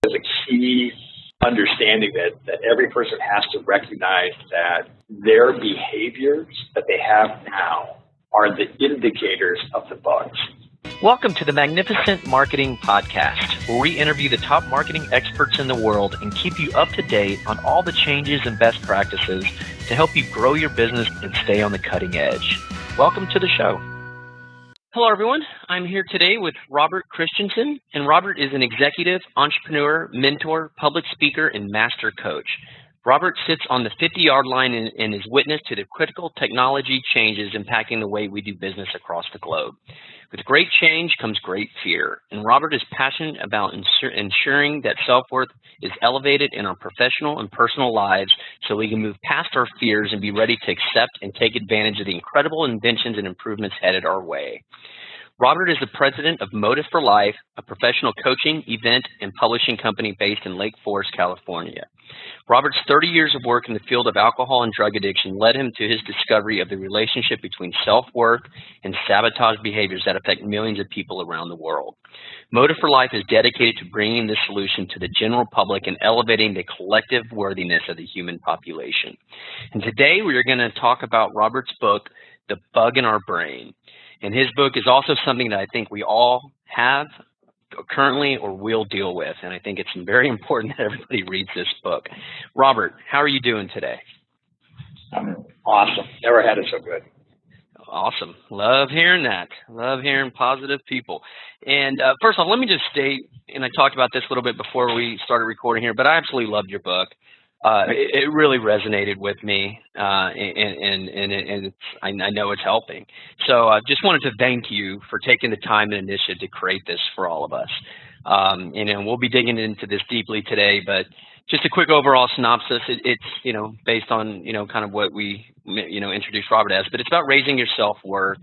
is a key understanding that every person has to recognize that their behaviors that they have now are the indicators of the bugs. Welcome to the Magnificent Marketing Podcast, where we interview the top marketing experts in the world and keep you up to date on all the changes and best practices to help you grow your business and stay on the cutting edge. Welcome to the show. Hello, everyone. I'm here today with Robert Christiansen, and Robert is an executive, entrepreneur, mentor, public speaker, and master coach. Robert sits on the 50-yard line and is witness to the critical technology changes impacting the way we do business across the globe. With great change comes great fear, and Robert is passionate about ensuring that self-worth is elevated in our professional and personal lives so we can move past our fears and be ready to accept and take advantage of the incredible inventions and improvements headed our way. Robert is the president of Motive for Life, a professional coaching, event, and publishing company based in Lake Forest, California. Robert's 30 years of work in the field of alcohol and drug addiction led him to his discovery of the relationship between self-worth and sabotage behaviors that affect millions of people around the world. Motive for Life is dedicated to bringing this solution to the general public and elevating the collective worthiness of the human population. And today we are going to talk about Robert's book, The Bug in Our Brain. And his book is also something that I think we all have currently or will deal with. And I think it's very important that everybody reads this book. Robert, how are you doing today? I'm awesome. Never had it so good. Awesome. Love hearing that. Love hearing positive people. And first off, let me just state, and I talked about this a little bit before we started recording here, but I absolutely loved your book. It really resonated with me, and I know it's helping. So I just wanted to thank you for taking the time and initiative to create this for all of us. And we'll be digging into this deeply today, but just a quick overall synopsis. It's based on kind of what we introduced Robert as, but it's about raising your self-worth,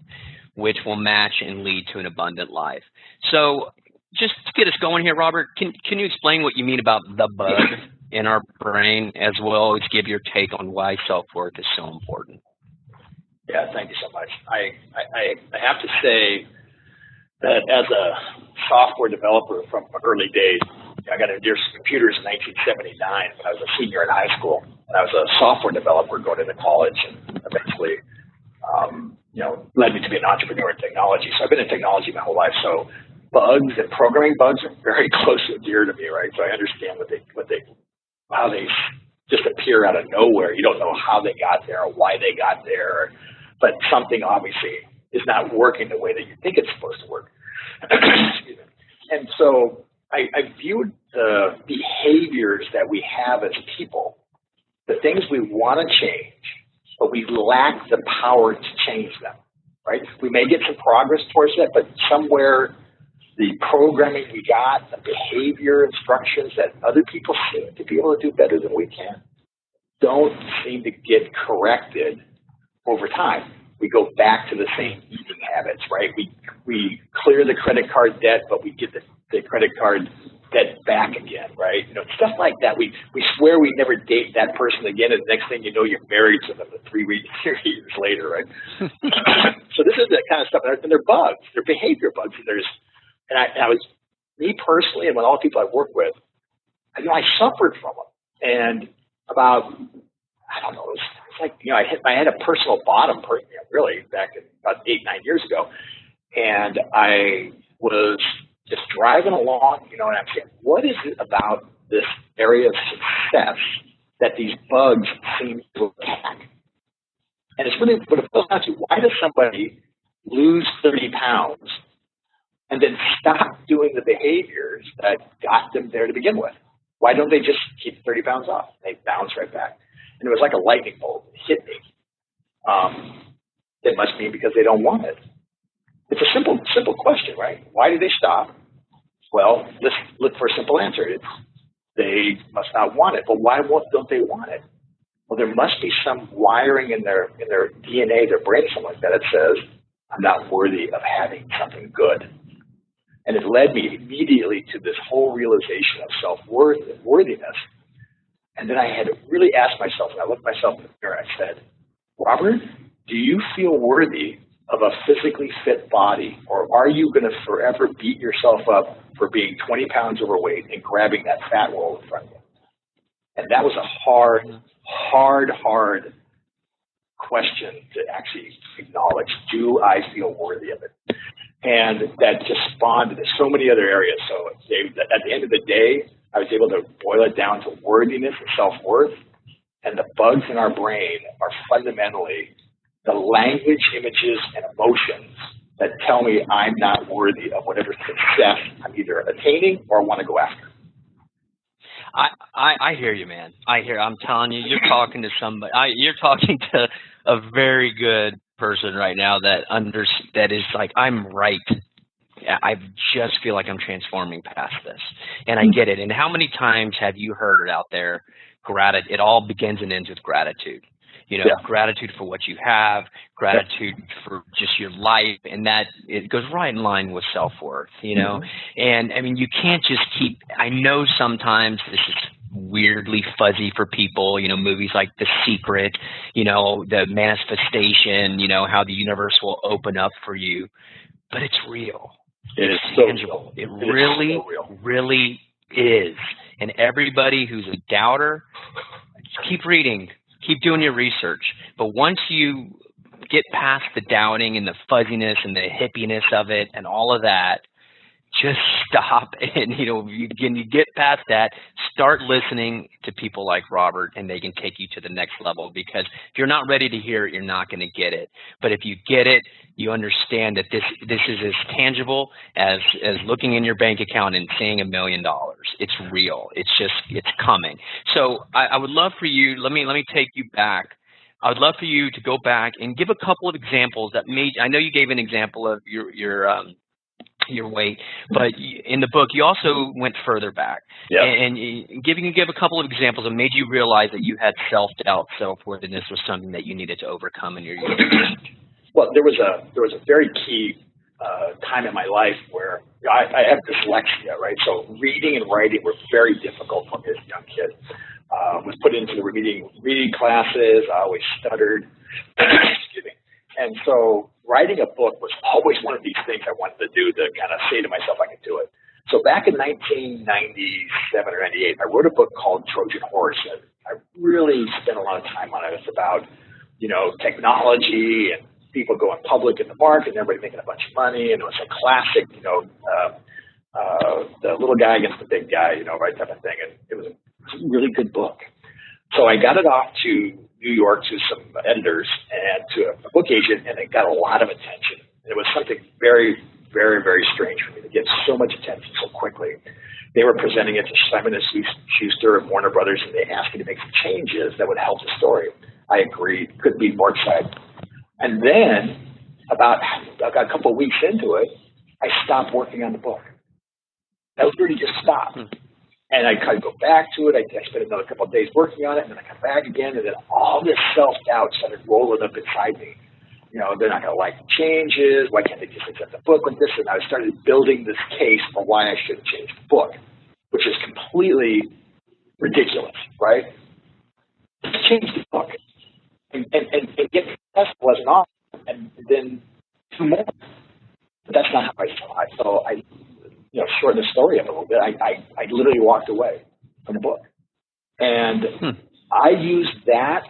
which will match and lead to an abundant life. So just to get us going here, Robert, can you explain what you mean about the bug in our brain, as well as give your take on why self-worth is so important? Yeah, thank you so much. I have to say that as a software developer from early days, I got introduced to computers in 1979 when I was a senior in high school. And I was a software developer going into college, and eventually, led me to be an entrepreneur in technology. So I've been in technology my whole life. So bugs and programming bugs are very close and dear to me, right? So I understand how they just appear out of nowhere. You don't know how they got there or why they got there, but something obviously is not working the way that you think it's supposed to work. Excuse me. And so I viewed the behaviors that we have as people, the things we want to change, but we lack the power to change them, right? We may get some progress towards that, but somewhere the programming we got, the behavior instructions that other people seem to be able to do better than we can, don't seem to get corrected over time. We go back to the same eating habits, right? We clear the credit card debt, but we get the credit card debt back again, right? Stuff like that. We swear we'd never date that person again, and the next thing you know, you're married to them 3 years later, right? So this is the kind of stuff, and they're bugs. They're behavior bugs. And I was, me personally, and with all the people I work with, I suffered from them. And about, I don't know, it's like, I had a personal bottom, really, back about 8-9 years ago. And I was just driving along, and I'm saying, what is it about this area of success that these bugs seem to attack? And it's really what it boils down to. Why does somebody lose 30 pounds and then stop doing the behaviors that got them there to begin with? Why don't they just keep 30 pounds off? They bounce right back. And it was like a lightning bolt. It hit me. It must be because they don't want it. It's a simple question, right? Why do they stop? Well, let's look for a simple answer. They must not want it. But why don't they want it? Well, there must be some wiring in their DNA, their brain, something like that. It says, I'm not worthy of having something good. And it led me immediately to this whole realization of self-worth and worthiness. And then I had to really ask myself, and I looked myself in the mirror, I said, Robert, do you feel worthy of a physically fit body, or are you going to forever beat yourself up for being 20 pounds overweight and grabbing that fat roll in front of you? And that was a hard question to actually acknowledge. Do I feel worthy of it? And that just spawned into so many other areas. So at the end of the day, I was able to boil it down to worthiness and self-worth. And the bugs in our brain are fundamentally the language, images, and emotions that tell me I'm not worthy of whatever success I'm either attaining or want to go after. I hear you, man. I'm telling you, you're talking to somebody. You're talking to a very good person right now that is like, I'm right. I just feel like I'm transforming past this, and I get it. And how many times have you heard it out there? It all begins and ends with gratitude. Gratitude for what you have, gratitude for just your life, and that it goes right in line with self-worth, And I mean, you can't just I know sometimes this is weirdly fuzzy for people, movies like The Secret, the manifestation, how the universe will open up for you, but it's real. It is tangible. So real. It really, really is. And everybody who's a doubter, keep reading. Keep doing your research. But once you get past the doubting and the fuzziness and the hippiness of it and all of that, just stop. And, you get past that, start listening to people like Robert, and they can take you to the next level. Because if you're not ready to hear it, you're not going to get it. But if you get it, you understand that this is as tangible as looking in your bank account and seeing $1 million. It's real. It's coming. So I would love for you, let me take you back. I would love for you to go back and give a couple of examples I know you gave an example of your weight, but in the book you also went further back. Yeah. And give a couple of examples that made you realize that you had self-doubt, self-worthiness was something that you needed to overcome in your youth. Well, there was a very key time in my life where I have dyslexia, right? So reading and writing were very difficult for me as a young kid. Was put into the reading classes. I always stuttered. Excuse me. And so writing a book was always one of these things I wanted to do to kind of say to myself I could do it. So back in 1997 or 98, I wrote a book called Trojan Horse. And I really spent a lot of time on it. It's about, technology and people going public in the market and everybody making a bunch of money. And it was a classic, the little guy against the big guy, right, type of thing. And it was a really good book. So I got it off to New York to some editors and to a book agent, and it got a lot of attention. And it was something very, very, very strange for me to get so much attention so quickly. They were presenting it to Simon & Schuster and Warner Brothers, and they asked me to make some changes that would help the story. I agreed. Couldn't be more excited. And then, about a couple of weeks into it, I stopped working on the book. I literally just stopped. And I kind of go back to it. I spent another couple of days working on it, and then I come back again, and then all this self-doubt started rolling up inside me. They're not going to like the changes. Why can't they just accept the book like this? And I started building this case for why I should change the book, which is completely ridiculous, right? Change the book and get successful as an author, and then do more. But that's not how I saw it. So I shorten the story up a little bit. I literally walked away from the book. And I used that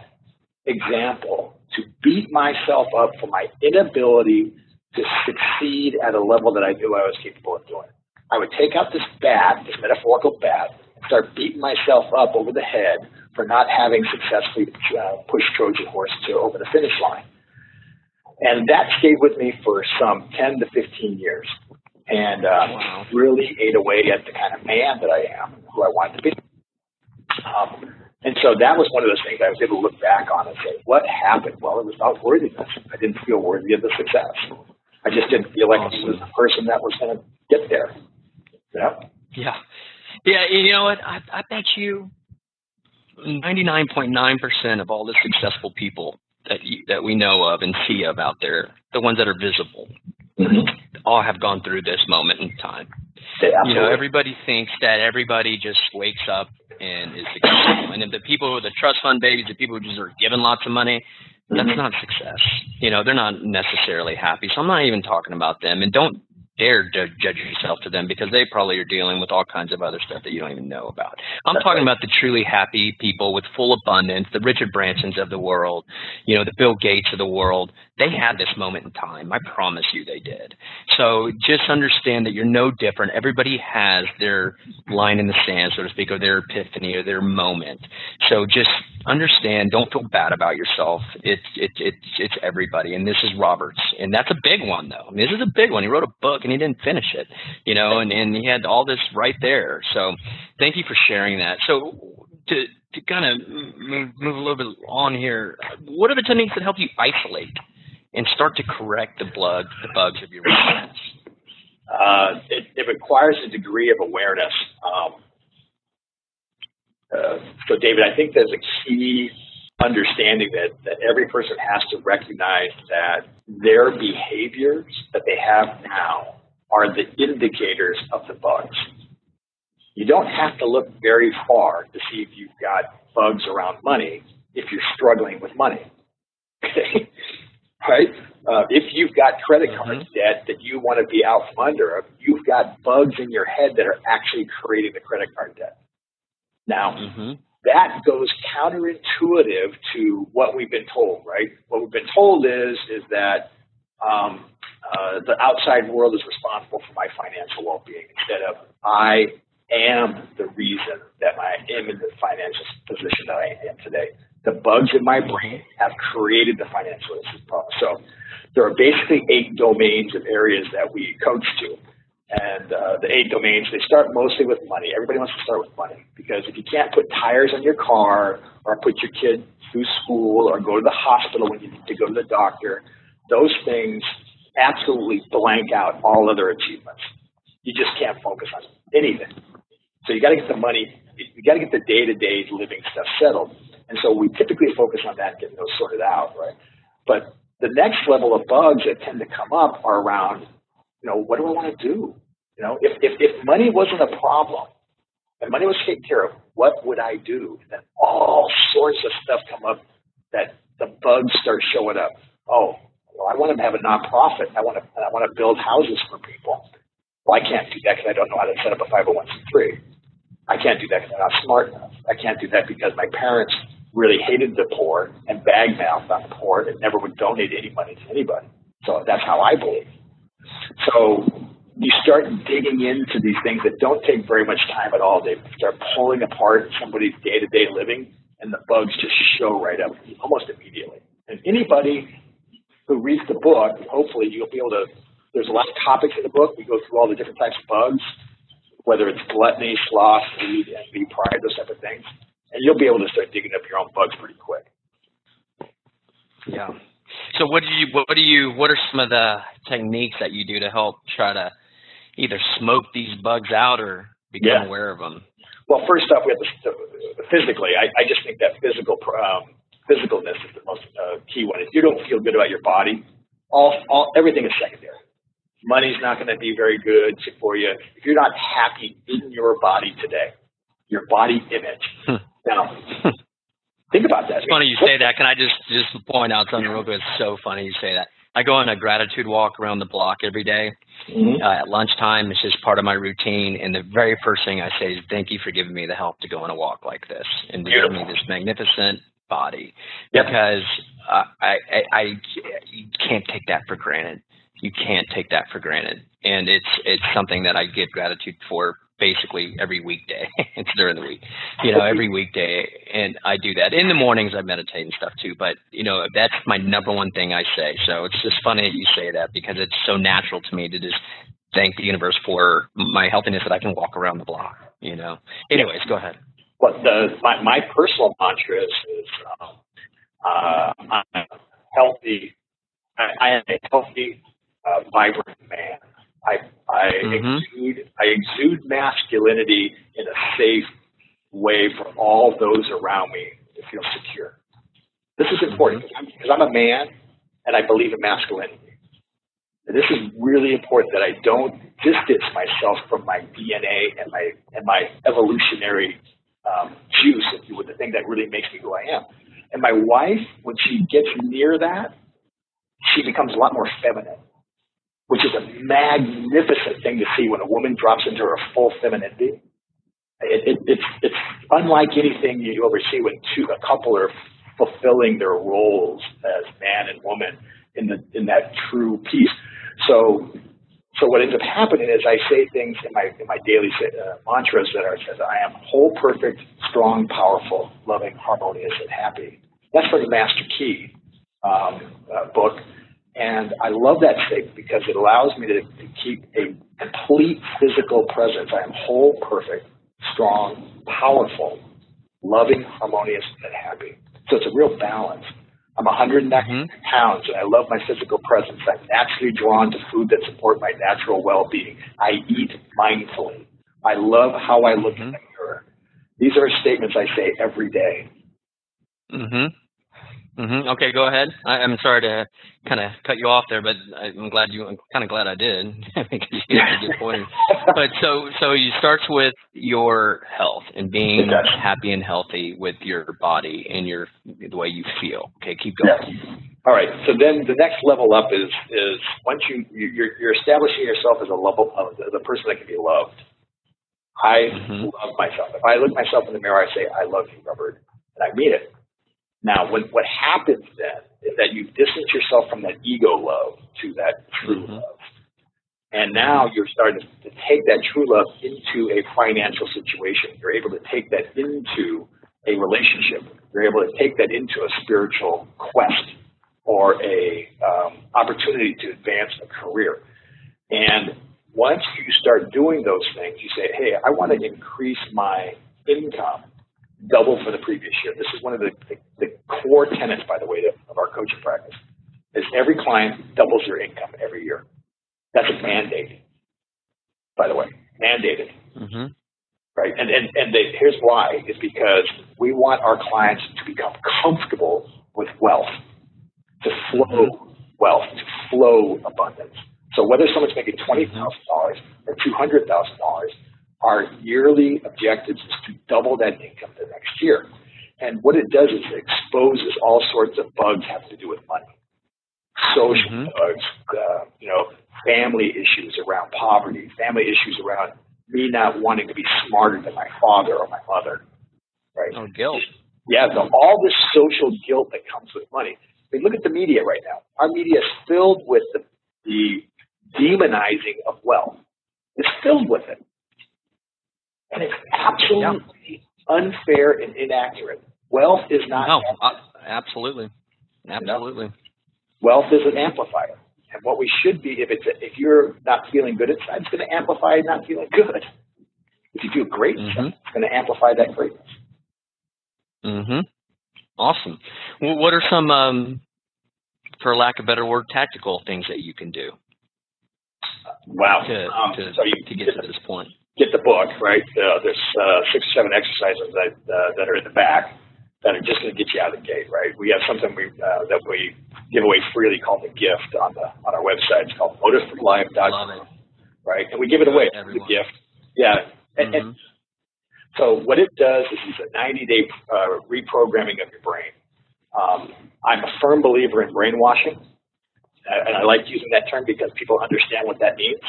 example to beat myself up for my inability to succeed at a level that I knew I was capable of doing. I would take out this metaphorical bat, and start beating myself up over the head for not having successfully pushed Trojan Horse to over the finish line. And that stayed with me for some 10 to 15 years. And really ate away at the kind of man that I am, who I wanted to be. And so that was one of those things I was able to look back on and say, what happened? Well, it was about worthiness. I didn't feel worthy of the success. I just didn't feel like I was the person that was going to get there. Yeah. You know what? I bet you 99.9% of all the successful people that we know of and see of out there, the ones that are visible, all have gone through this moment in time. Yeah, everybody thinks that everybody just wakes up and is successful. And if the people, the trust fund babies, the people who just are given lots of money, That's not success. They're not necessarily happy. So I'm not even talking about them. And don't dare to judge yourself to them, because they probably are dealing with all kinds of other stuff that you don't even know about. I'm talking about the truly happy people with full abundance, the Richard Bransons of the world, the Bill Gates of the world. They had this moment in time. I promise you they did. So just understand that you're no different. Everybody has their line in the sand, so to speak, or their epiphany or their moment. So just understand, don't feel bad about yourself. It's everybody. And this is Robert's. And that's a big one, though. I mean, this is a big one. He wrote a book and he didn't finish it, and he had all this right there. So thank you for sharing that. So to kind of move a little bit on here, what are the techniques that help you isolate and start to correct the bugs of your response? It requires a degree of awareness. So, David, I think there's a key understanding that every person has to recognize that their behaviors that they have now are the indicators of the bugs. You don't have to look very far to see if you've got bugs around money if you're struggling with money. Okay? Right? If you've got credit card debt that you want to be out from under, you've got bugs in your head that are actually creating the credit card debt. Now, that goes counterintuitive to what we've been told, right? What we've been told is that the outside world is responsible for my financial well-being, instead of I am the reason that I am in the financial position that I am today. The bugs in my brain have created the financial problem. So there are basically 8 domains of areas that we coach to. And the 8 domains, they start mostly with money. Everybody wants to start with money, because if you can't put tires on your car or put your kid through school or go to the hospital when you need to go to the doctor, those things absolutely blank out all other achievements. You just can't focus on anything. So you got to get the money, you got to get the day-to-day living stuff settled. And so we typically focus on that, getting those sorted out, right? But the next level of bugs that tend to come up are around, what do I want to do? If money wasn't a problem and money was taken care of, what would I do? And then all sorts of stuff come up that the bugs start showing up. Oh, well, I want to have a nonprofit. I want to build houses for people. Well, I can't do that because I don't know how to set up a 501c3. I can't do that because I'm not smart enough. I can't do that because my parents really hated the poor and bag-mouthed on the poor and never would donate any money to anybody. So that's how I believe. So you start digging into these things that don't take very much time at all. They start pulling apart somebody's day-to-day living, and the bugs just show right up almost immediately. And anybody who reads the book, hopefully you'll be able to, there's a lot of topics in the book. We go through all the different types of bugs, whether it's gluttony, sloth, greed, envy, pride, those type of things. And you'll be able to start digging up your own bugs pretty quick. Yeah. So what are some of the techniques that you do to help try to either smoke these bugs out or become aware of them? Well, first off, we have to physically. I just think that physicalness is the most key one. If you don't feel good about your body, everything is secondary. Money's not going to be very good for you if you're not happy in your body today. Your body image. Now, think about that. It's funny you say that. Can I just point out something real quick? It's so funny you say that. I go on a gratitude walk around the block every day at lunchtime. It's just part of my routine. And the very first thing I say is, thank you for giving me the help to go on a walk like this and to give me this magnificent body. Because you can't take that for granted. You can't take that for granted. And it's something that I give gratitude for basically every weekday. It's during the week, every weekday. And I do that. In the mornings, I meditate and stuff too. But, that's my number one thing I say. So it's just funny that you say that, because it's so natural to me to just thank the universe for my healthiness that I can walk around the block, Anyways, go ahead. Well, my personal mantra is I'm healthy. I am a healthy, vibrant man. I exude masculinity in a safe way for all those around me to feel secure. This is important because I'm a man and I believe in masculinity. And this is really important that I don't distance myself from my DNA and my evolutionary juice, if you would, the thing that really makes me who I am. And my wife, when she gets near that, she becomes a lot more feminine, which is a magnificent thing to see when a woman drops into her full femininity. It's unlike anything you ever see when a couple are fulfilling their roles as man and woman in that true peace. So what ends up happening is I say things in my daily mantras that says, I am whole, perfect, strong, powerful, loving, harmonious, and happy. That's from the Master Key book. And I love that statement because it allows me to keep a complete physical presence. I am whole, perfect, strong, powerful, loving, harmonious, and happy. So it's a real balance. I'm 190 pounds, and I love my physical presence. I'm naturally drawn to food that support my natural well-being. I eat mindfully. I love how I look in the mirror. These are statements I say every day. Okay, go ahead. I'm sorry to kind of cut you off there, but I'm kind of glad I did because you made a good point. But so you starts with your health and being happy and healthy with your body and the way you feel. Okay, keep going. Yeah. All right. So then the next level up is once you're establishing yourself as the person that can be loved. I love myself. If I look myself in the mirror, I say, I love you, Robert, and I mean it. Now, what happens then is that you distance yourself from that ego love to that true love. And now you're starting to take that true love into a financial situation. You're able to take that into a relationship. You're able to take that into a spiritual quest or a opportunity to advance a career. And once you start doing those things, you say, hey, I want to increase my income double for the previous year. This is one of the core tenets, by the way, of our coaching practice, is every client doubles their income every year. That's a mandate, by the way, mandated. Right? And here's why, is because we want our clients to become comfortable with wealth, to flow wealth, to flow abundance. So whether someone's making $20,000 or $200,000, our yearly objective is to double that income the next year. And what it does is it exposes all sorts of bugs having to do with money. Social bugs, family issues around poverty, family issues around me not wanting to be smarter than my father or my mother. Right? Oh, guilt. Yeah, all this social guilt that comes with money. I mean, look at the media right now. Our media is filled with the demonizing of wealth. It's filled with it. And it's absolutely unfair and inaccurate. Wealth is not. No, absolutely. Wealth is an amplifier. And what we should be, if you're not feeling good inside, it's going to amplify not feeling good. If you feel great inside, it's going to amplify that greatness. Awesome. Well, what are some, for lack of a better word, tactical things that you can do? Wow. To get to this point. Get the book, right? There's 6 or 7 exercises that are in the back that are just going to get you out of the gate, right? We have something that we give away freely called the gift on our website. It's called motiveforlife.com, right? And we give it away as a gift. Yeah. And so what it does is it's a 90-day reprogramming of your brain. I'm a firm believer in brainwashing, and I like using that term because people understand what that means.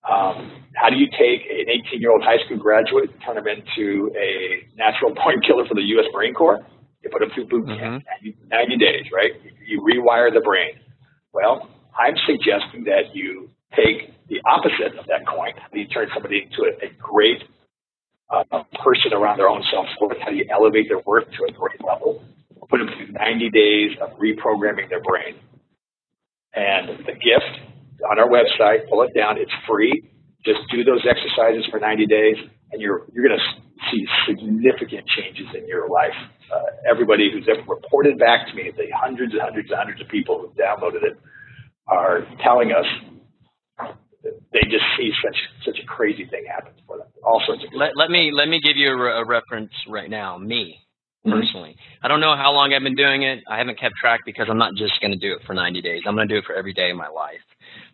How do you take an 18-year-old high school graduate and turn them into a natural born killer for the U.S. Marine Corps? You put them through boot camp, 90 days, right? You rewire the brain. Well, I'm suggesting that you take the opposite of that coin. How do you turn somebody into a great person around their own self-worth? How do you elevate their worth to a great level? Put them through 90 days of reprogramming their brain. And the gift on our website, pull it down. It's free. Just do those exercises for 90 days, and you're going to see significant changes in your life. Everybody who's ever reported back to me, the hundreds and hundreds and hundreds of people who've downloaded it, are telling us they just see such a crazy thing happens for them. All sorts of let me give you a reference right now. Me. Personally, I don't know how long I've been doing it. I haven't kept track because I'm not just going to do it for 90 days. I'm going to do it for every day of my life.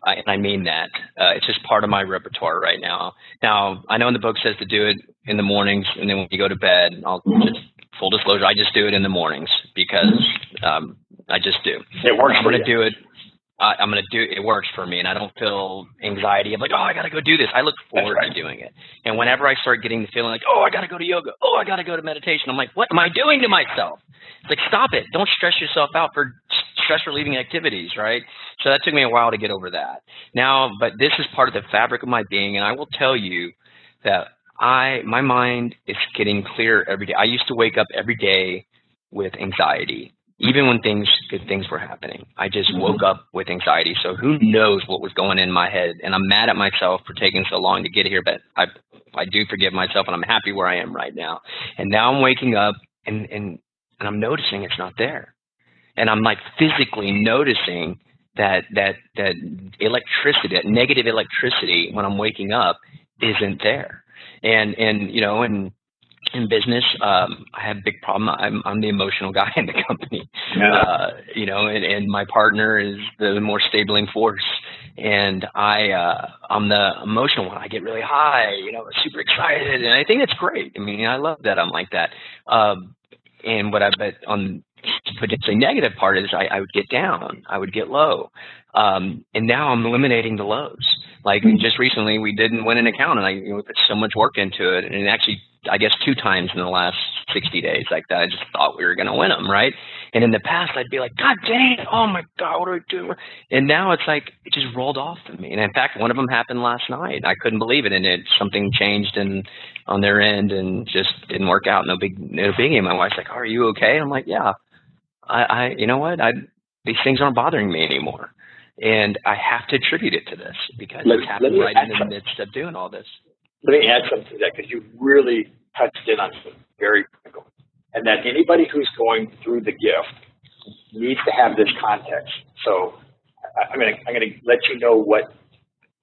And I mean that. It's just part of my repertoire right now. Now, I know in the book says to do it in the mornings, and then when you go to bed, I'll just full disclosure, I just do it in the mornings because I just do. It works. I'm going to do it. I'm going to do it. It works for me, and I don't feel anxiety. I'm like, oh, I got to go do this. I look forward to doing it. And whenever I start getting the feeling like, oh, I got to go to yoga. Oh, I got to go to meditation. I'm like, what am I doing to myself? It's like, stop it. Don't stress yourself out for stress relieving activities, right? So that took me a while to get over that. Now, but this is part of the fabric of my being, and I will tell you that my mind is getting clearer every day. I used to wake up every day with anxiety. Even when good things were happening, I just woke up with anxiety. So who knows what was going in my head? And I'm mad at myself for taking so long to get here, but I do forgive myself, and I'm happy where I am right now. And now I'm waking up, and I'm noticing it's not there. And I'm like physically noticing that electricity, that negative electricity when I'm waking up isn't there. And you know, and in business, I have a big problem. I'm the emotional guy in the company, you know, and my partner is the more stabling force, and I'm the emotional one. I get really high, you know, super excited, and I think it's great. I mean, I love that I'm like that. And what I bet on the potentially negative part is I would get down, I would get low, and now I'm eliminating the lows. Like just recently, we didn't win an account, and we put so much work into it, and actually, I guess 2 times in the last 60 days like that, I just thought we were going to win them, right? And in the past, I'd be like, God dang it, oh my God, what do I do? And now it's like, it just rolled off of me. And in fact, one of them happened last night. I couldn't believe it, and something changed on their end and just didn't work out. No biggie. And my wife's like, oh, are you okay? I'm like, yeah, I you know what? These things aren't bothering me anymore. And I have to attribute it to this because it's happened right in the midst of doing all this. Let me add something to that, because you really touched in on something very critical, and that anybody who's going through the gift needs to have this context. So I'm going to let you know what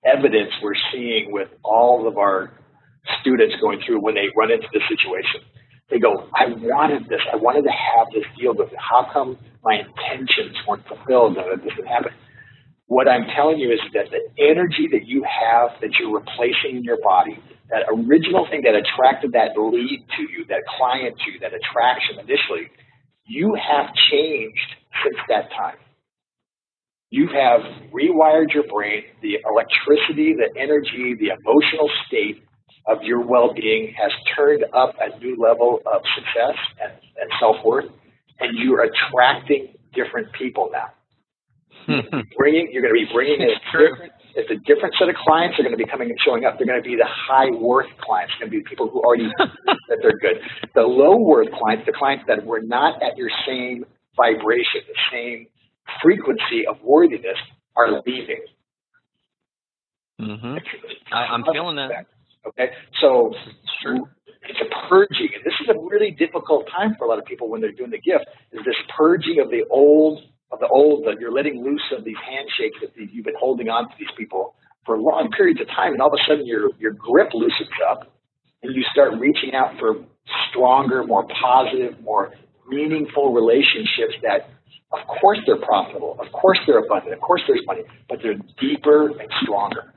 evidence we're seeing with all of our students going through when they run into this situation. They go, I wanted this. I wanted to have this deal with it. How come my intentions weren't fulfilled and this didn't happen? What I'm telling you is that the energy that you have, that you're replacing in your body, that original thing that attracted that lead to you, that client to you, that attraction initially, you have changed since that time. You have rewired your brain. The electricity, the energy, the emotional state of your well-being has turned up a new level of success and self-worth, and you're attracting different people now. You're going to be bringing it's a different set of clients that are going to be showing up. They're going to be the high worth clients. They're going to be people who already that they're good. The low worth clients, the clients that were not at your same vibration, the same frequency of worthiness, are leaving. I'm feeling that. Okay, so it's a purging, and this is a really difficult time for a lot of people when they're doing the gift. Is this purging of the old? You're letting loose of these handshakes that you've been holding on to these people for long periods of time, and all of a sudden your grip loosens up, and you start reaching out for stronger, more positive, more meaningful relationships that, of course, they're profitable, of course they're abundant, of course there's money, but they're deeper and stronger.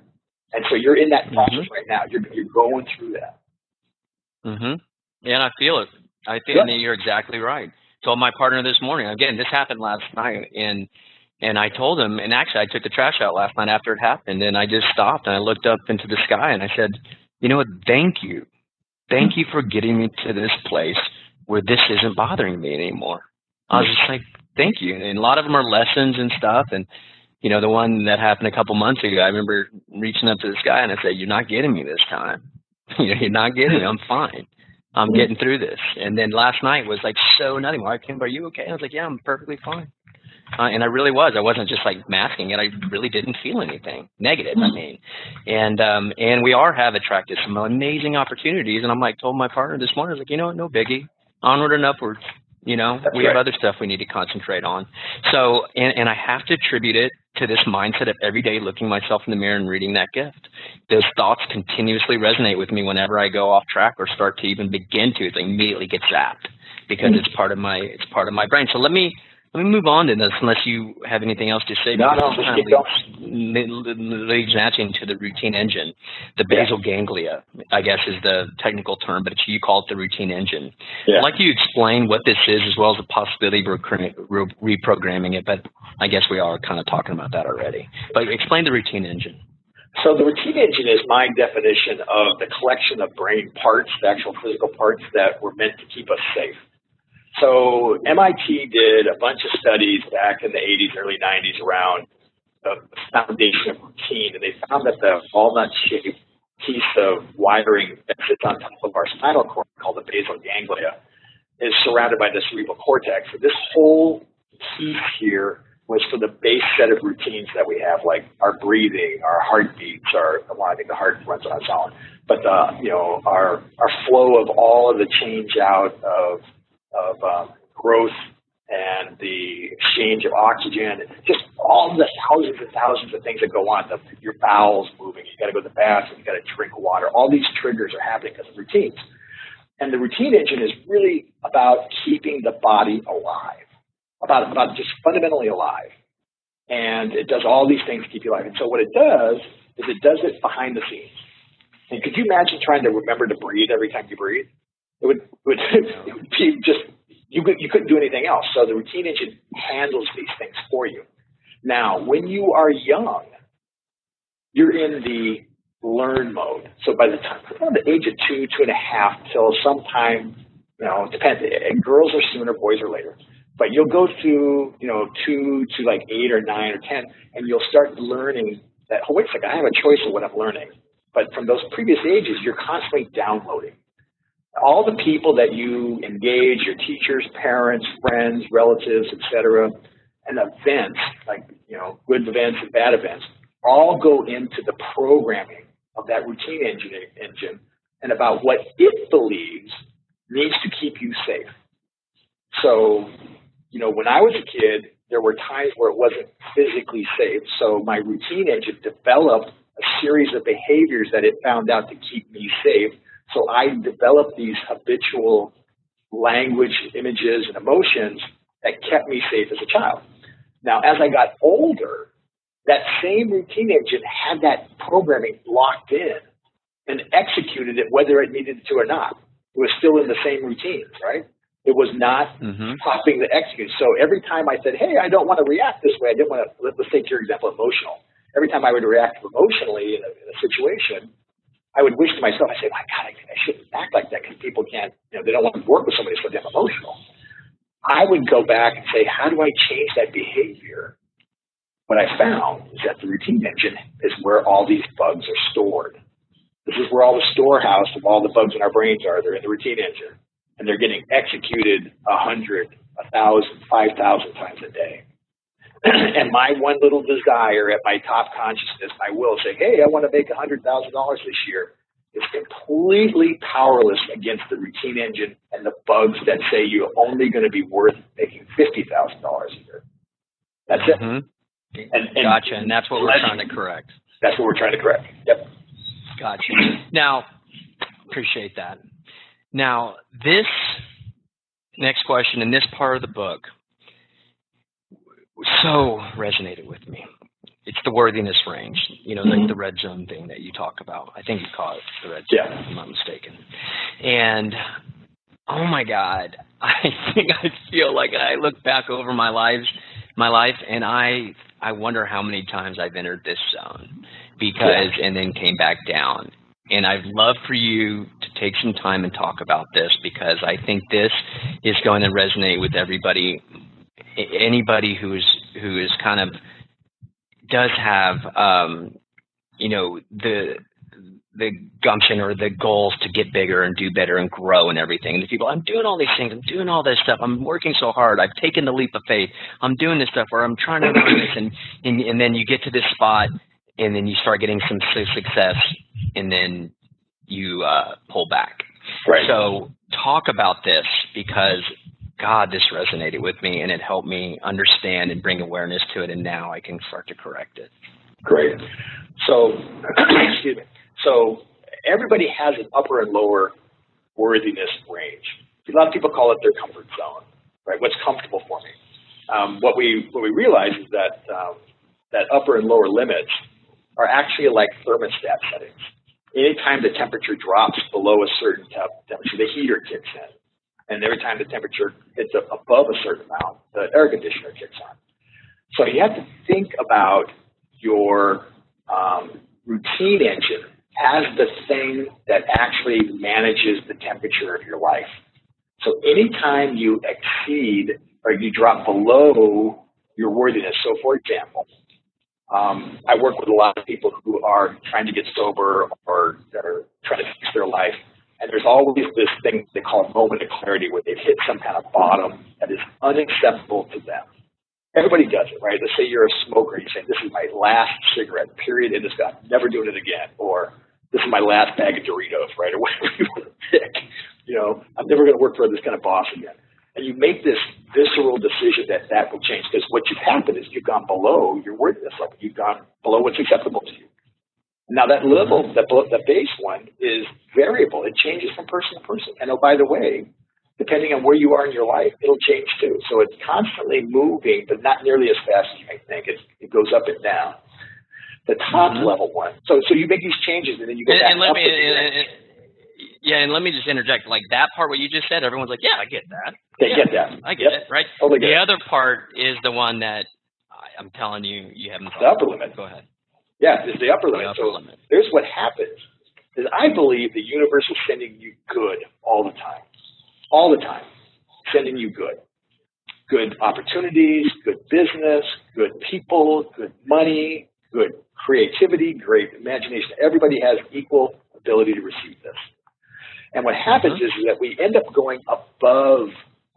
And so you're in that process right now. You're going through that. Yeah, and I feel it. I feel it. You're exactly right. Told my partner this morning, again, this happened last night, and I told him, and actually I took the trash out last night after it happened, and I just stopped and I looked up into the sky and I said, you know what, thank you. Thank you for getting me to this place where this isn't bothering me anymore. I was just like, thank you. And a lot of them are lessons and stuff, and you know, the one that happened a couple months ago, I remember reaching up to the sky and I said, you're not getting me this time. You're not getting me. I'm fine. I'm getting through this. And then last night was like so nutty. Like, Kim, are you okay? I was like, yeah, I'm perfectly fine. And I really was. I wasn't just like masking it. I really didn't feel anything negative. I mean, and we have attracted some amazing opportunities. And I'm like, told my partner this morning, I was like, you know what, no biggie, onward and upward. You know, we have other stuff we need to concentrate on. So, and I have to attribute it to this mindset of every day looking myself in the mirror and reading that gift. Those thoughts continuously resonate with me whenever I go off track or start to even begin to. It immediately gets zapped because it's part of my brain. So let me Let me move on to this, unless you have anything else to say. No, just keep going. Leads matching to the routine engine. The basal ganglia, I guess, is the technical term, but you call it the routine engine. Yeah. I'd like you to explain what this is, as well as the possibility of reprogramming it, but I guess we are kind of talking about that already. But explain the routine engine. So the routine engine is my definition of the collection of brain parts, the actual physical parts that were meant to keep us safe. So MIT did a bunch of studies back in the 80s, early 90s around the foundation of routine, and they found that the walnut-shaped piece of wiring that sits on top of our spinal cord, called the basal ganglia, is surrounded by the cerebral cortex. So this whole piece here was for the base set of routines that we have, like our breathing, our heartbeats, I think the heart runs on its own, but our flow of all of the change out of growth and the exchange of oxygen, just all the thousands and thousands of things that go on. Your bowels moving, you got to go to the bathroom, you got to drink water. All these triggers are happening because of routines. And the routine engine is really about keeping the body alive, about just fundamentally alive. And it does all these things to keep you alive. And so what it does is it does it behind the scenes. And could you imagine trying to remember to breathe every time you breathe? It would be just, you couldn't do anything else. So the routine engine handles these things for you. Now, when you are young, you're in the learn mode. So by the time, around the age of 2, 2.5, till sometime, it depends. And girls are sooner, boys are later. But you'll go through, 2 to like 8 or 9 or 10, and you'll start learning that, oh, wait a second, I have a choice of what I'm learning. But from those previous ages, you're constantly downloading. All the people that you engage, your teachers, parents, friends, relatives, etc., and events, like, good events and bad events, all go into the programming of that routine engine and about what it believes needs to keep you safe. So, when I was a kid, there were times where it wasn't physically safe. So my routine engine developed a series of behaviors that it found out to keep me safe. So I developed these habitual language, images, and emotions that kept me safe as a child. Now, as I got older, that same routine engine had that programming locked in and executed it whether it needed to or not. It was still in the same routines, right? It was not stopping the execute. So every time I said, hey, I don't want to react this way, I didn't want to, let's take your example, emotional. Every time I would react emotionally in a situation, I would wish to myself, I say, my God, I shouldn't act like that because people can't, they don't want to work with somebody so damn emotional. I would go back and say, how do I change that behavior? What I found is that the routine engine is where all these bugs are stored. This is where all the storehouse of all the bugs in our brains are. They're in the routine engine, and they're getting executed 100, 1,000, 5,000 times a day. And my one little desire at my top consciousness, my will, say, hey, I want to make $100,000 this year, is completely powerless against the routine engine and the bugs that say you're only going to be worth making $50,000 a year. That's it. And gotcha. And that's what we're trying to correct. That's what we're trying to correct. Yep. Gotcha. Now, appreciate that. Now, this next question in this part of the book so resonated with me. It's the worthiness range, the red zone thing that you talk about. I think you call it the red zone, if I'm not mistaken. And, oh my God, I feel like I look back over my life, and I wonder how many times I've entered this zone and then came back down. And I'd love for you to take some time and talk about this, because I think this is going to resonate with everybody, anybody who is kind of does have, the gumption or the goals to get bigger and do better and grow and everything. And the people, I'm doing all these things, I'm doing all this stuff, I'm working so hard, I've taken the leap of faith, I'm doing this stuff, or I'm trying to learn this, and then you get to this spot, and then you start getting some success, and then you pull back. Right. So talk about this, because God, this resonated with me, and it helped me understand and bring awareness to it, and now I can start to correct it. Great. So, excuse me. So everybody has an upper and lower worthiness range. A lot of people call it their comfort zone, right? What's comfortable for me? what we realize is that that upper and lower limits are actually like thermostat settings. Anytime the temperature drops below a certain temperature, the heater kicks in. And every time the temperature hits above a certain amount, the air conditioner kicks on. So you have to think about your routine engine as the thing that actually manages the temperature of your life. So anytime you exceed or you drop below your worthiness, so for example, I work with a lot of people who are trying to get sober or they're trying to fix their life. And there's always this thing they call a moment of clarity where they've hit some kind of bottom that is unacceptable to them. Everybody does it, right? Let's say you're a smoker. You say, this is my last cigarette, period, in this guy. Never doing it again. Or this is my last bag of Doritos, right? Or whatever you want to pick. You know, I'm never going to work for this kind of boss again. And you make this visceral decision that will change, because what you've happened is you've gone below your worthiness level. You've gone below what's acceptable to you. Now that level, that base one is variable. It changes from person to person. And oh, by the way, depending on where you are in your life, it'll change too. So it's constantly moving, but not nearly as fast as you may think. It goes up and down. The top level one. So you make these changes, and then you go back up. And let me just interject. Like that part, what you just said, everyone's like, yeah, I get that. They get that. I get it, right? Totally the other part is the one that I'm telling you, you haven't. The upper limit. Go ahead. Yeah, it's the upper limit. There's what happens is I believe the universe is sending you good all the time. All the time. Sending you good. Good opportunities, good business, good people, good money, good creativity, great imagination. Everybody has equal ability to receive this. And what happens is that we end up going above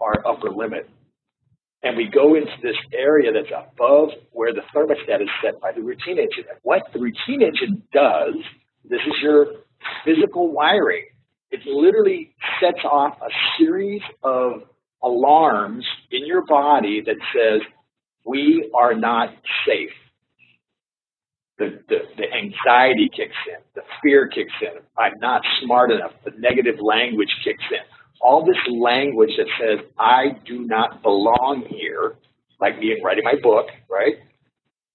our upper limit. And we go into this area that's above where the thermostat is set by the routine engine. And what the routine engine does, this is your physical wiring. It literally sets off a series of alarms in your body that says, we are not safe. The anxiety kicks in. The fear kicks in. I'm not smart enough. The negative language kicks in. All this language that says, I do not belong here, like me in writing my book, right?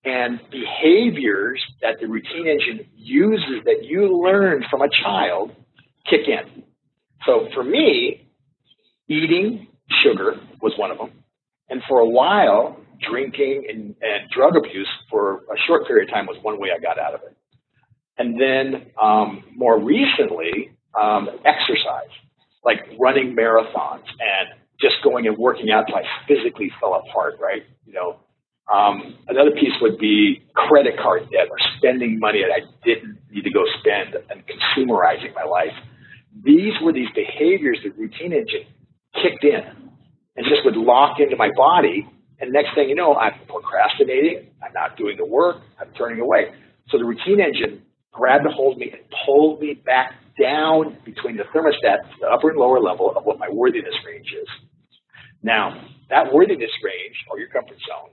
And behaviors that the routine engine uses that you learned from a child kick in. So for me, eating sugar was one of them. And for a while, drinking and drug abuse for a short period of time was one way I got out of it. And then more recently, exercise. Like running marathons and just going and working out until I physically fell apart, right? You know, another piece would be credit card debt or spending money that I didn't need to go spend and consumerizing my life. These were these behaviors the routine engine kicked in and just would lock into my body. And next thing you know, I'm procrastinating. I'm not doing the work. I'm turning away. So the routine engine grabbed a hold of me and pulled me back down between the thermostat, the upper and lower level of what my worthiness range is. Now, that worthiness range, or your comfort zone,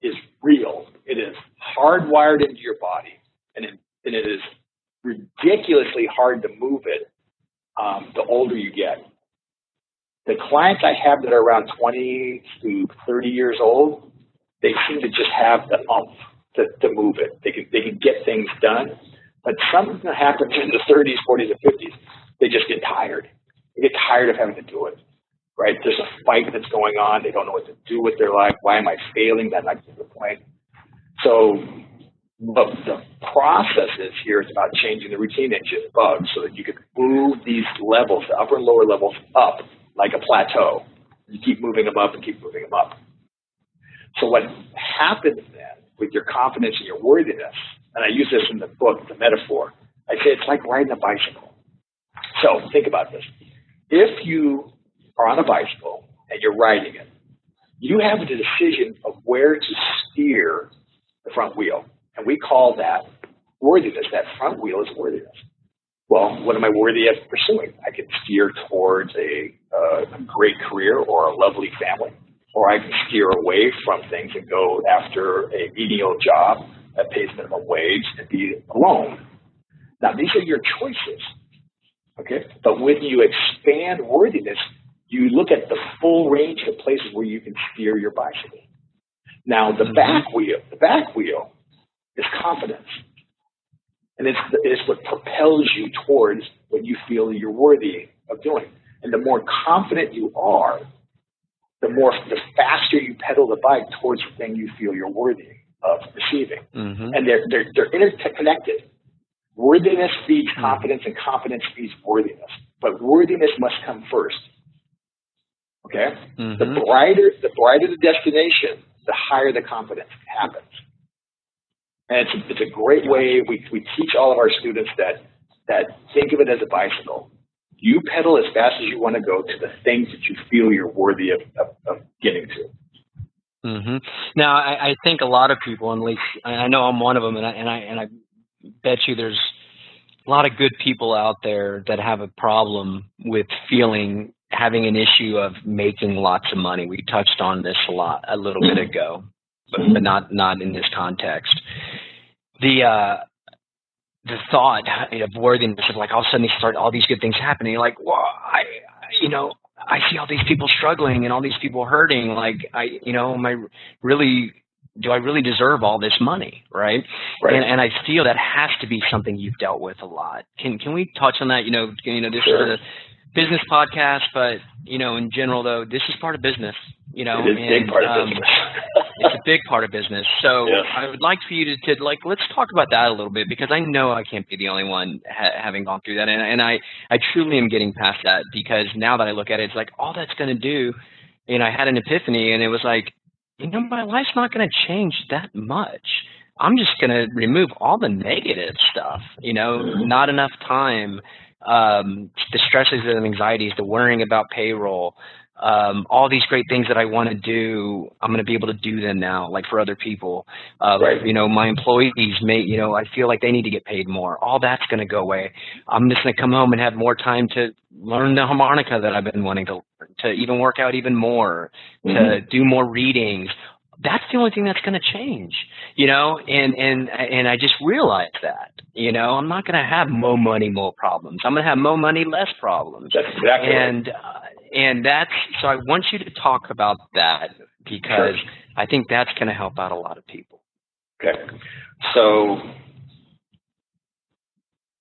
is real. It is hardwired into your body, and it is ridiculously hard to move it the older you get. The clients I have that are around 20 to 30 years old, they seem to just have the oomph to move it. They can get things done. But something that happens in the 30s, 40s, and 50s, they just get tired. They get tired of having to do it, right? There's a fight that's going on. They don't know what to do with their life. Why am I failing? That's not the point. So the process is here is about changing the routine engine bugs so that you can move these levels, the upper and lower levels, up like a plateau. You keep moving them up and keep moving them up. So what happens then with your confidence and your worthiness, and I use this in the book, the metaphor, I say it's like riding a bicycle. So think about this. If you are on a bicycle and you're riding it, you have a decision of where to steer the front wheel. And we call that worthiness. That front wheel is worthiness. Well, what am I worthy of pursuing? I can steer towards a great career or a lovely family, or I can steer away from things and go after a menial job that pays minimum wage and be alone. Now, these are your choices, okay? But when you expand worthiness, you look at the full range of places where you can steer your bicycle. Now, the back wheel is confidence. And it's what propels you towards what you feel you're worthy of doing. And the more confident you are, the faster you pedal the bike towards the thing you feel you're worthy of receiving. And they're interconnected. Worthiness feeds confidence, and confidence feeds worthiness. But worthiness must come first. Okay? The brighter the destination, the higher the confidence happens. And it's a great way. We teach all of our students that think of it as a bicycle. You pedal as fast as you want to go to the things that you feel you're worthy of getting to. Now, I think a lot of people, at least I know I'm one of them, and I bet you there's a lot of good people out there that have a problem with having an issue of making lots of money. We touched on this a little bit ago, but not in this context. The thought of worthiness of like all of a sudden all these good things happening. You're like, well, I see all these people struggling and all these people hurting. Like, do I really deserve all this money, right? And I feel that has to be something you've dealt with a lot. Can we touch on that? This is a business podcast, but in general though, this is part of business. It is a big part of business. It's a big part of business. So yes. I would like for you to let's talk about that a little bit, because I know I can't be the only one having gone through that. And I truly am getting past that, because now that I look at it, it's like all that's going to do, I had an epiphany, and it was like, my life's not going to change that much. I'm just going to remove all the negative stuff, not enough time, the stresses and anxieties, the worrying about payroll, all these great things that I want to do, I'm going to be able to do them now, like for other people. My employees I feel like they need to get paid more. All that's going to go away. I'm just going to come home and have more time to learn the harmonica that I've been wanting to even work out even more, to do more readings. That's the only thing that's going to change, and I just realized that, I'm not going to have more money, more problems. I'm going to have more money, less problems. That's exactly and that's, so I want you to talk about that, because I think that's going to help out a lot of people. Okay. So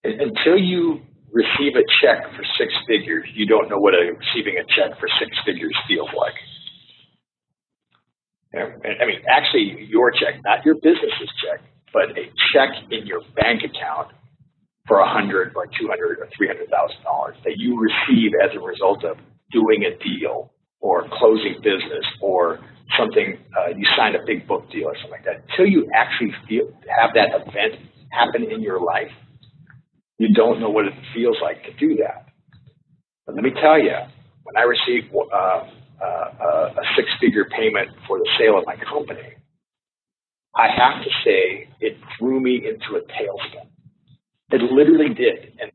until you receive a check for 6 figures, you don't know what receiving a check for 6 figures feels like. I mean, actually, your check, not your business's check, but a check in your bank account for $100 or $200 or $300,000 that you receive as a result of doing a deal or closing business or something, you signed a big book deal or something like that. Until you actually have that event happen in your life, you don't know what it feels like to do that. But let me tell you, when I received a 6-figure payment for the sale of my company, I have to say it threw me into a tailspin. It literally did. And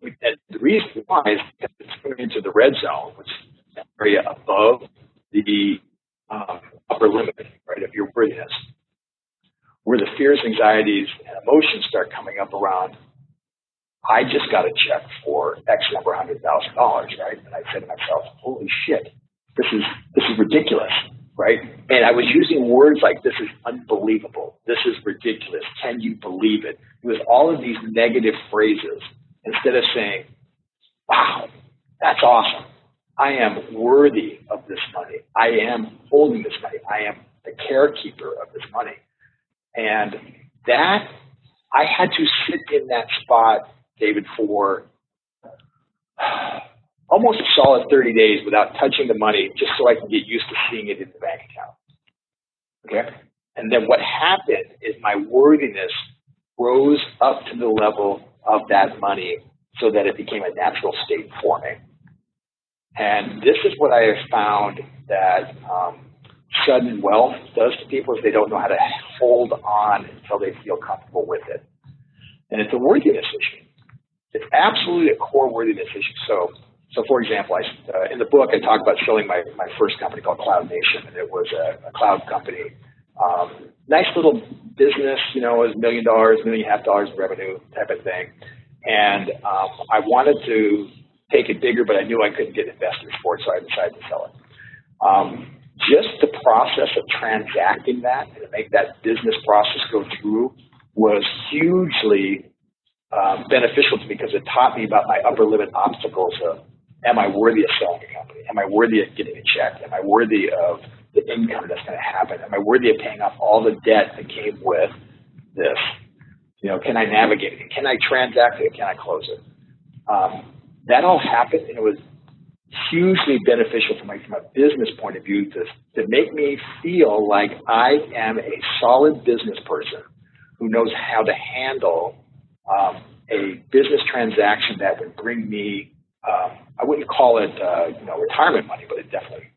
the reason why is because it threw me into the red zone, which is an area above the upper limit, right, of your worthiness, where the fears, anxieties, and emotions start coming up around, I just got a check for X number $100,000, right? And I said to myself, holy shit, this is ridiculous, right? And I was using words like, this is unbelievable, this is ridiculous, can you believe it? It was all of these negative phrases instead of saying, wow, that's awesome. I am worthy of this money. I am holding this money. I am the carekeeper of this money. And that, I had to sit in that spot, David, for almost a solid 30 days without touching the money, just so I can get used to seeing it in the bank account. Okay? And then what happened is my worthiness rose up to the level of that money so that it became a natural state for me. And this is what I have found that sudden wealth does to people, is they don't know how to hold on until they feel comfortable with it. And it's a worthiness issue. It's absolutely a core worthiness issue. So for example, in the book, I talk about selling my first company called Cloud Nation, and it was a cloud company. Nice little business, it was $1 million, $1.5 million in revenue type of thing. And I wanted to take it bigger, but I knew I couldn't get investors for it, so I decided to sell it. just the process of transacting that and to make that business process go through was hugely beneficial to me because it taught me about my upper limit obstacles of, am I worthy of selling a company? Am I worthy of getting a check? Am I worthy of the income that's going to happen? Am I worthy of paying off all the debt that came with this? Can I navigate it? Can I transact it? Can I close it? That all happened, and it was hugely beneficial from a business point of view to make me feel like I am a solid business person who knows how to handle a business transaction that would bring me, I wouldn't call it retirement money, but it definitely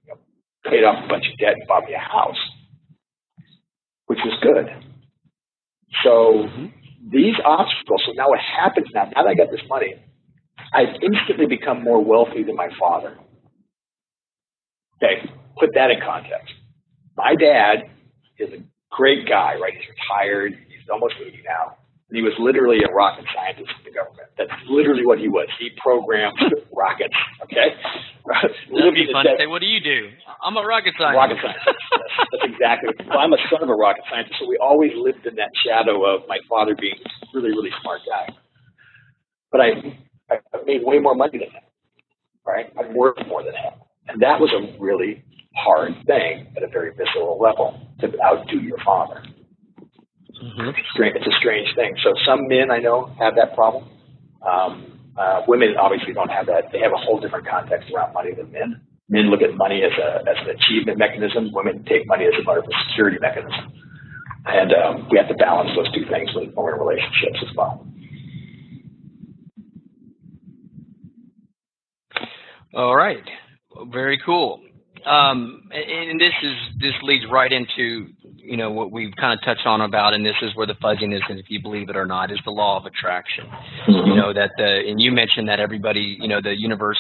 paid off a bunch of debt and bought me a house, which was good. So these obstacles, so now what happens now that I got this money, I've instantly become more wealthy than my father. Okay, put that in context. My dad is a great guy, right? He's retired. He's almost 80 now. And he was literally a rocket scientist in the government. That's literally what he was. He programmed rockets, okay? That'd be fun to say, what do you do? I'm a rocket scientist. Rocket scientist. That's exactly. Well, I'm a son of a rocket scientist, so we always lived in that shadow of my father being a really, really smart guy. But I made way more money than him, right? I worked more than him. And that was a really hard thing at a very visceral level, to outdo your father. Mm-hmm. It's a strange thing. So some men I know have that problem. Women obviously don't have that. They have a whole different context around money than men. Men look at money as an achievement mechanism. Women take money as a part of a security mechanism. And we have to balance those two things when we're in relationships as well. All right. Very cool. And this leads right into, what we've kind of touched on about, and this is where the fuzziness, and if you believe it or not, is the law of attraction. Mm-hmm. And you mentioned that everybody, the universe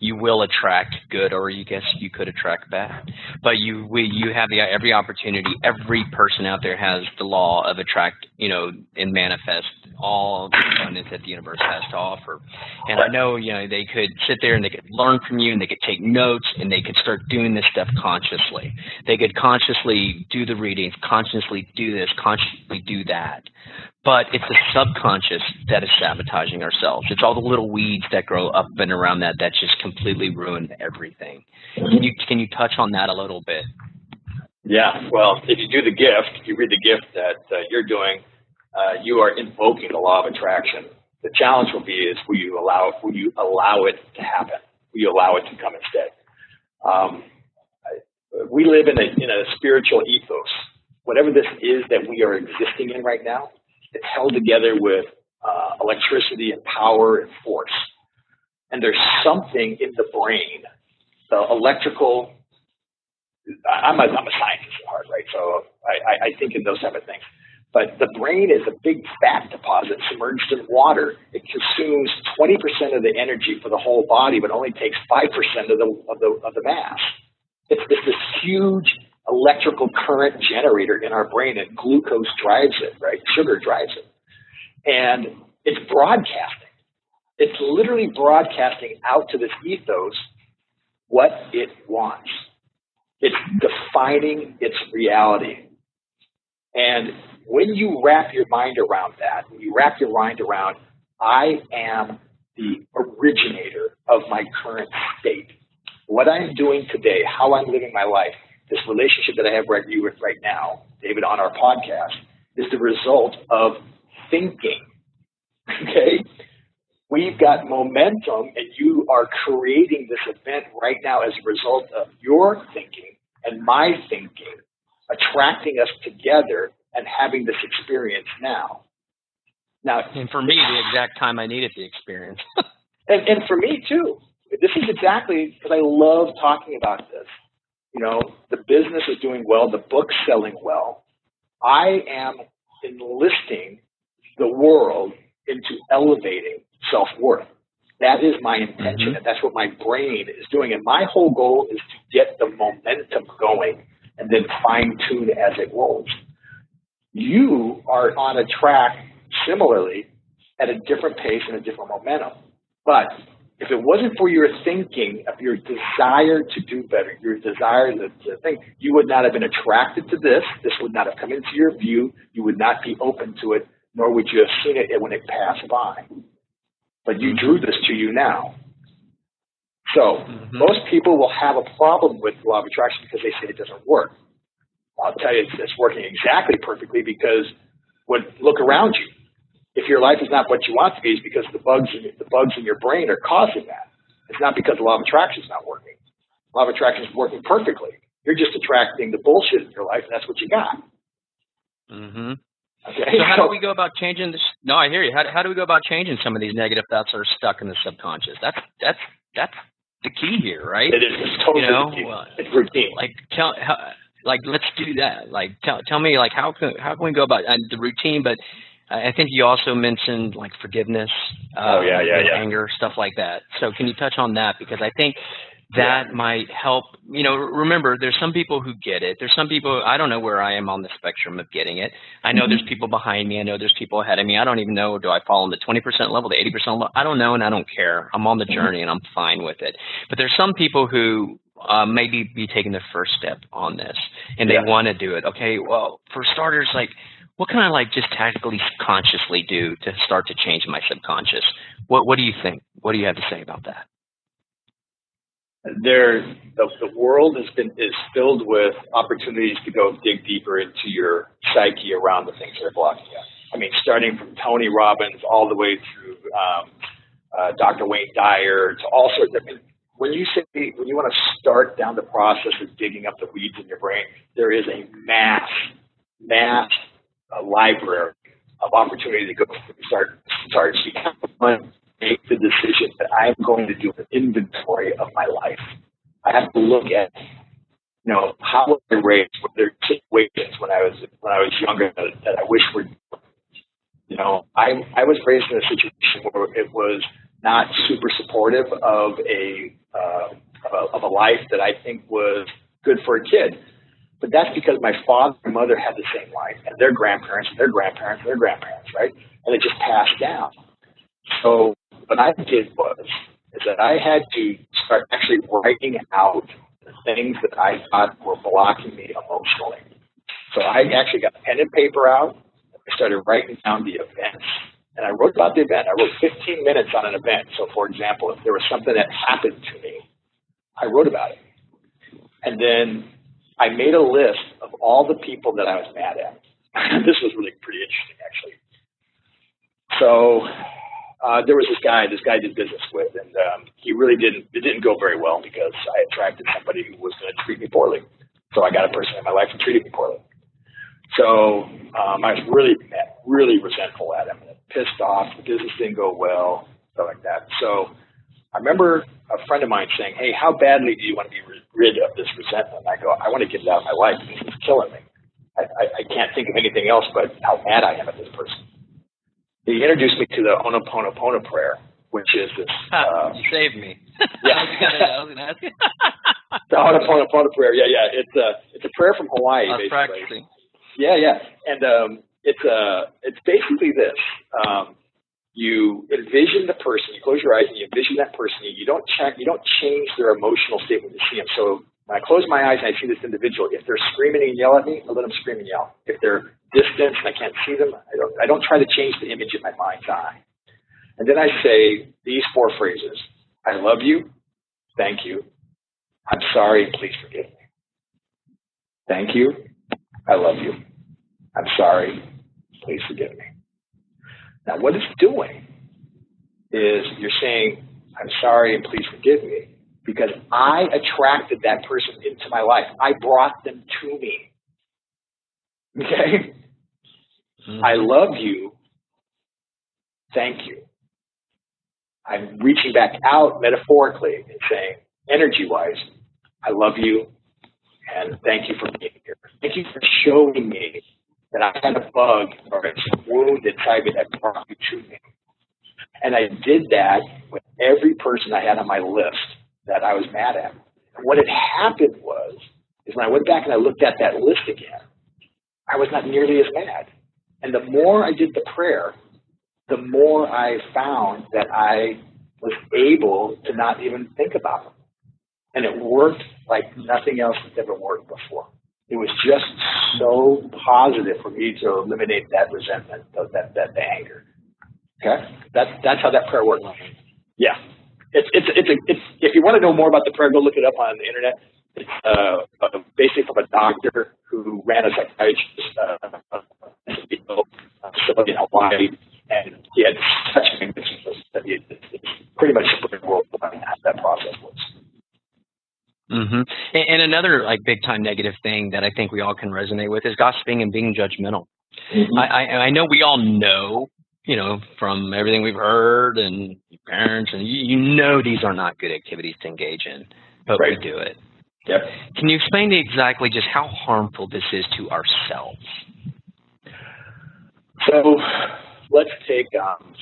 you will attract good, or you guess you could attract bad. But you have every opportunity. Every person out there has the law of attract, and manifest all the abundance that the universe has to offer. And I know, they could sit there and they could learn from you, and they could take notes, and they could start doing this stuff consciously. They could consciously do the readings, consciously do this, consciously do that. But it's the subconscious that is sabotaging ourselves. It's all the little weeds that grow up and around that just completely ruin everything. Can you touch on that a little bit? Yeah. Well, if you do the gift, if you read the gift that you're doing, you are invoking the law of attraction. The challenge will be will you allow it to happen? Will you allow it to come instead? We live in a spiritual ethos. Whatever this is that we are existing in right now, it's held together with electricity and power and force. And there's something in the brain, the electrical. I'm a scientist at heart, right? So I think in those type of things. But the brain is a big fat deposit submerged in water. It consumes 20% of the energy for the whole body, but only takes 5% of the mass. It's this huge electrical current generator in our brain, and glucose drives it, right? Sugar drives it. And it's broadcasting. It's literally broadcasting out to this ethos what it wants. It's defining its reality. And when you wrap your mind around that, when you wrap your mind around, I am the originator of my current state. What I'm doing today, how I'm living my life, this relationship that I have right now, David, on our podcast, is the result of thinking, okay? We've got momentum, and you are creating this event right now as a result of your thinking and my thinking, attracting us together and having this experience now. And for me, the exact time I needed the experience. and for me, too. This is exactly, because I love talking about this. The business is doing well, the book's selling well. I am enlisting the world into elevating self-worth. That is my intention, and that's what my brain is doing. And my whole goal is to get the momentum going and then fine-tune as it rolls. You are on a track similarly at a different pace and a different momentum. But If it wasn't for your thinking, of your desire to do better, your desire to think, you would not have been attracted to this. This would not have come into your view. You would not be open to it, nor would you have seen it when it passed by. But you drew this to you now. So most people will have a problem with the law of attraction because they say it doesn't work. I'll tell you, it's working exactly perfectly because look around you. If your life is not what you want to be, it's because the bugs in your brain are causing that. It's not because the law of attraction is not working. The law of attraction is working perfectly. You're just attracting the bullshit in your life, and that's what you got. Okay. So how do we go about changing this? No, I hear you. How do we go about changing some of these negative thoughts that are stuck in the subconscious? That's the key here, right? It is. It's totally the key. It's routine. Let's do that. Tell me, how can we go about the routine? But I think you also mentioned forgiveness, anger, stuff like that. So can you touch on that? Because I think that might help. Remember, there's some people who get it. There's some people, I don't know where I am on the spectrum of getting it. I know there's people behind me. I know there's people ahead of me. I don't even know, do I fall on the 20% level, the 80% level? I don't know, and I don't care. I'm on the journey, and I'm fine with it. But there's some people who maybe be taking the first step on this, and they want to do it. Okay, well, for starters, what can I just tactically, consciously do to start to change my subconscious? What do you think? What do you have to say about that? The world is filled with opportunities to go dig deeper into your psyche around the things that are blocking you. I mean, starting from Tony Robbins all the way through Dr. Wayne Dyer to all sorts of. When you want to start down the process of digging up the weeds in your brain, there is a mass library of opportunity to go start. You have to make the decision that I'm going to do an inventory of my life. I have to look at, how was I raised? Were there situations when I was younger that I wish were, I was raised in a situation where it was not super supportive of a life that I think was good for a kid. But that's because my father and mother had the same life, and their grandparents, and their grandparents, and their grandparents, right? And it just passed down. So what I did is that I had to start actually writing out the things that I thought were blocking me emotionally. So I actually got pen and paper out. I started writing down the events. And I wrote about the event. I wrote 15 minutes on an event. So, for example, if there was something that happened to me, I wrote about it. And then I made a list of all the people that I was mad at. This was really pretty interesting, actually. So there was this guy I did business with, and it didn't go very well because I attracted somebody who was going to treat me poorly. So I got a person in my life who treated me poorly. So I was really resentful at him, and pissed off. The business didn't go well, stuff like that. So I remember a friend of mine saying, "Hey, how badly do you want to be rid of this resentment?" I go, "I want to get it out of my life. This is killing me. I can't think of anything else but how mad I am at this person." He introduced me to the Ho'oponopono prayer, which is this. You saved me. Yeah. I was going to ask you. The Ho'oponopono prayer. Yeah. It's a prayer from Hawaii. I was practicing. Yeah. And it's basically this. You envision the person. You close your eyes and you envision that person. You don't change their emotional state when you see them. So when I close my eyes and I see this individual, if they're screaming and yell at me, I let them scream and yell. If they're distant and I can't see them, I don't try to change the image in my mind's eye. And then I say these 4 phrases: I love you, thank you, I'm sorry, and please forgive me. Thank you, I love you, I'm sorry, please forgive me. Now what it's doing is you're saying, I'm sorry and please forgive me, because I attracted that person into my life. I brought them to me. Okay? Mm-hmm. I love you. Thank you. I'm reaching back out metaphorically and saying, energy-wise, I love you and thank you for being here. Thank you for showing me that I had a bug or a wound inside me that brought you to me. And I did that with every person I had on my list that I was mad at. And what had happened is when I went back and I looked at that list again, I was not nearly as mad. And the more I did the prayer, the more I found that I was able to not even think about them. And it worked like nothing else has ever worked before. It was just so positive for me to eliminate that resentment, that anger. Okay? That's how that prayer works. Yeah. It's if you want to know more about the prayer, go look it up on the internet. It's basically from a doctor who ran a psychiatrist facility in Hawaii, and he had such an interest that it's pretty much spread worldwide how that process works. Mm-hmm. And another like big time negative thing that I think we all can resonate with is gossiping and being judgmental. Mm-hmm. I know we all know, from everything we've heard and your parents, and these are not good activities to engage in, but right. We do it. Yep. Can you explain to me exactly just how harmful this is to ourselves? So let's take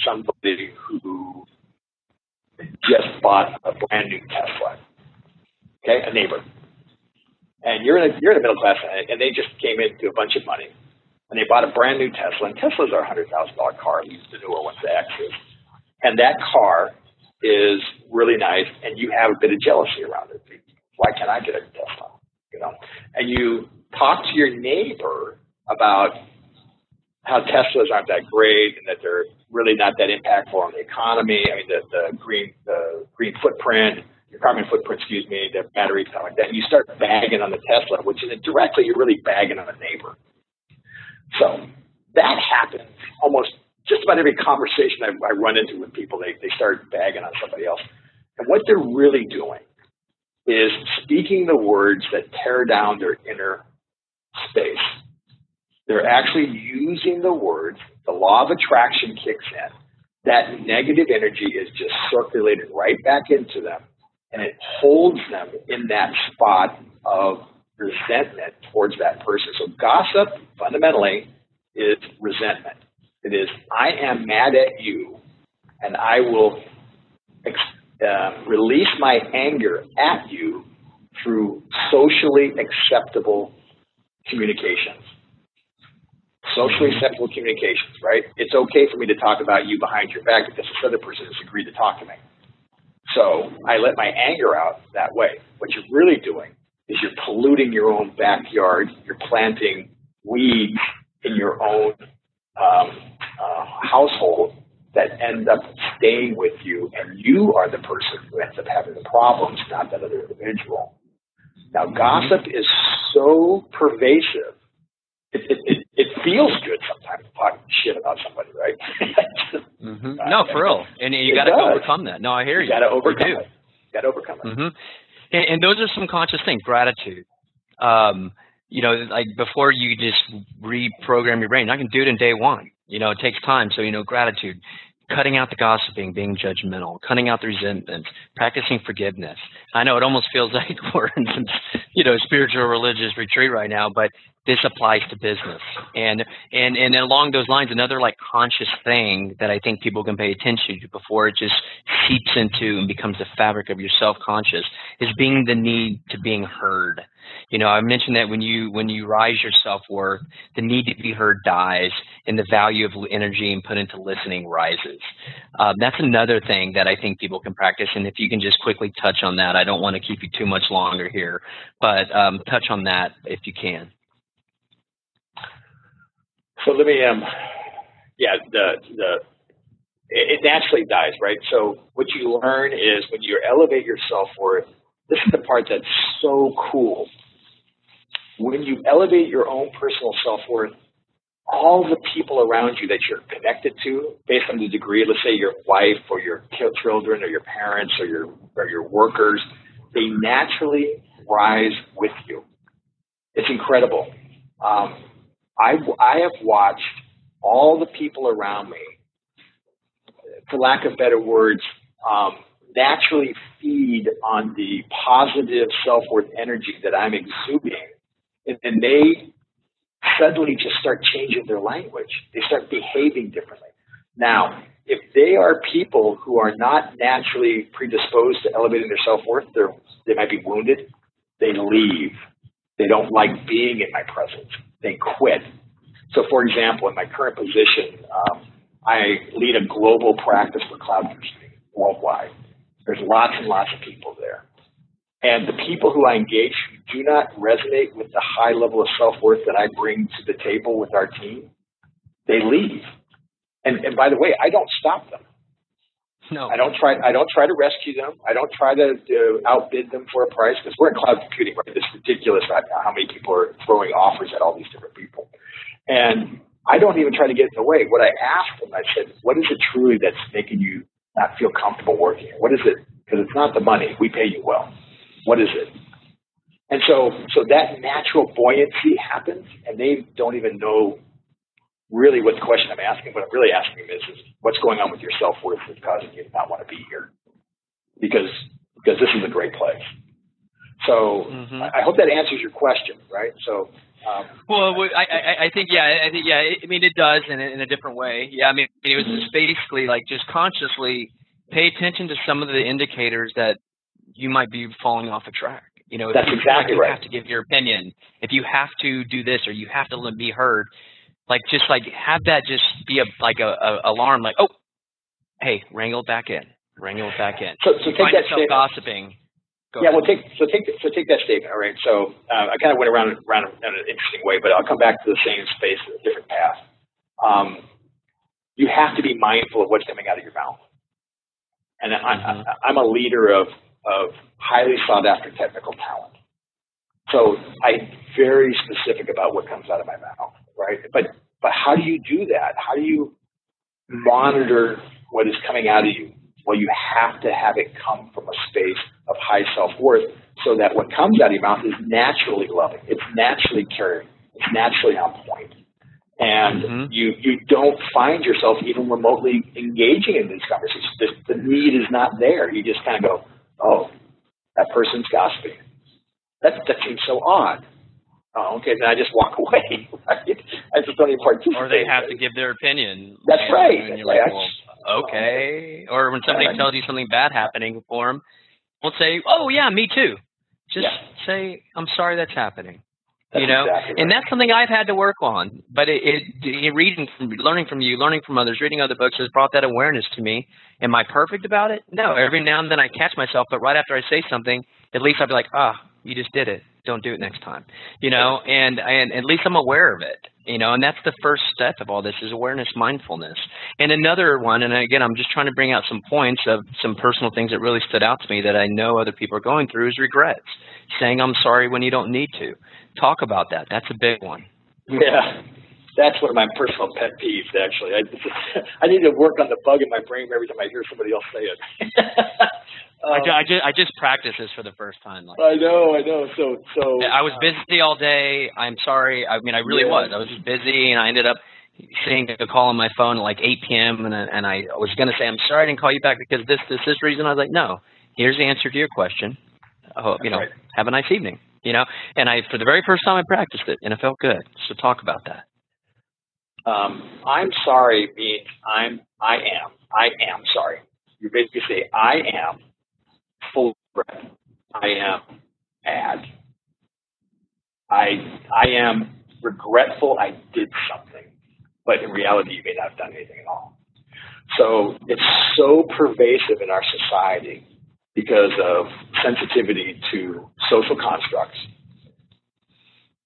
somebody who just bought a brand new Tesla. Okay, a neighbor, and you're in a middle class, and they just came into a bunch of money, and they bought a brand new Tesla. And Teslas are $100,000 car, at least the newer ones, the X's, and that car is really nice, and you have a bit of jealousy around it. Why can't I get a Tesla? And you talk to your neighbor about how Teslas aren't that great, and that they're really not that impactful on the economy. I mean, the green footprint. Your carbon footprint, the battery, kind of like that. And you start bagging on the Tesla, which is indirectly, you're really bagging on a neighbor. So that happens almost just about every conversation I run into with people. They start bagging on somebody else. And what they're really doing is speaking the words that tear down their inner space. They're actually using the words, the law of attraction kicks in. That negative energy is just circulated right back into them. And it holds them in that spot of resentment towards that person. So gossip, fundamentally, is resentment. It is, I am mad at you, and I will release my anger at you through socially acceptable communications. Socially acceptable communications, right? It's okay for me to talk about you behind your back because this other person has agreed to talk to me. So I let my anger out that way. What you're really doing is you're polluting your own backyard. You're planting weeds in your own household that end up staying with you, and you are the person who ends up having the problems, not that other individual. Now, gossip is so pervasive. It feels good sometimes to talk shit about somebody, right? Mm-hmm. No, for real. And you got to overcome that. No, I hear you. You got to overcome it. You got to overcome it. Mm-hmm. And those are some conscious things. Gratitude. Like before you just reprogram your brain, I can do it in day one. It takes time. So, gratitude, cutting out the gossiping, being judgmental, cutting out the resentment, practicing forgiveness. I know it almost feels like we're in some, spiritual religious retreat right now, but this applies to business. And along those lines, another like conscious thing that I think people can pay attention to before it just seeps into and becomes the fabric of your self-conscious is being the need to being heard. I mentioned that when you rise your self-worth, the need to be heard dies and the value of energy and put into listening rises. That's another thing that I think people can practice. And if you can just quickly touch on that, I don't want to keep you too much longer here, but touch on that if you can. So let me, it naturally dies, right? So what you learn is when you elevate your self-worth, this is the part that's so cool. When you elevate your own personal self-worth, all the people around you that you're connected to, based on the degree, let's say your wife or your children or your parents or your workers, they naturally rise with you. It's incredible. I have watched all the people around me, for lack of better words, naturally feed on the positive self-worth energy that I'm exuding, and they suddenly just start changing their language. They start behaving differently. Now, if they are people who are not naturally predisposed to elevating their self-worth, they might be wounded. They leave. They don't like being in my presence. They quit. So, for example, in my current position, I lead a global practice for cloud computing. worldwide. There's lots and lots of people there. And the people who I engage who do not resonate with the high level of self-worth that I bring to the table with our team, they leave. And by the way, I don't stop them. No. I don't try to rescue them. I don't try to outbid them for a price, because we're in cloud computing, right? It's ridiculous how many people are throwing offers at all these different people. And I don't even try to get in the way. What I asked them, I said, what is it truly that's making you not feel comfortable working? What is it? Because it's not the money. We pay you well. What is it? And so that natural buoyancy happens, and they don't even know really what the question I'm asking. What I'm really asking is what's going on with your self-worth that's causing you to not want to be here? Because this is a great place. So I hope that answers your question, right? So. Well, I think, yeah. I mean, it does in a different way. Yeah, I mean, it was just basically like just consciously pay attention to some of the indicators that you might be falling off a track. You know, that's exactly right. You have to give your opinion. If you have to do this or you have to be heard, like just like have that just be a alarm, like, oh, hey, wrangle it back in. So take that statement. Gossiping. Yeah, well, take that statement. All right. So I kind of went around in an interesting way, but I'll come back to the same space, a different path. You have to be mindful of what's coming out of your mouth. And I'm a leader of highly sought after technical talent. So I'm very specific about what comes out of my mouth, right? But how do you do that? How do you monitor what is coming out of you? Well, you have to have it come from a space of high self-worth so that what comes out of your mouth is naturally loving. It's naturally caring. It's naturally on point. And you don't find yourself even remotely engaging in these conversations. The need is not there. You just kind of go, oh, that person's gossiping. That seems so odd. Oh, okay, then I just walk away. Right? I just don't even participate. Or they have to give their opinion. That's right. And you're like, well, okay. Or when somebody tells you something bad happening for them, don't say, oh, yeah, me too. Just say, I'm sorry that's happening. That's exactly right. And that's something I've had to work on. But learning from you, learning from others, reading other books has brought that awareness to me. Am I perfect about it? No. Every now and then I catch myself, but right after I say something, at least I'll be like, you just did it. Don't do it next time. And at least I'm aware of it. And that's the first step of all this is awareness, mindfulness. And another one, and again, I'm just trying to bring out some points of some personal things that really stood out to me that I know other people are going through is regrets. Saying I'm sorry when you don't need to. Talk about that. That's a big one. Yeah. That's one of my personal pet peeves, actually. I need to work on the bug in my brain every time I hear somebody else say it. I just practiced this for the first time. I know. So I was busy all day. I'm sorry. I mean, I really was. I was just busy, and I ended up seeing a call on my phone at like 8 p.m. And I was going to say, I'm sorry I didn't call you back because this reason. I was like, no. Here's the answer to your question. Right. Have a nice evening. And for the very first time I practiced it, and it felt good. So talk about that. I'm sorry means I am sorry. You basically say, I am full of regret. I am mad. I am regretful I did something, but in reality, you may not have done anything at all. So it's so pervasive in our society because of sensitivity to social constructs.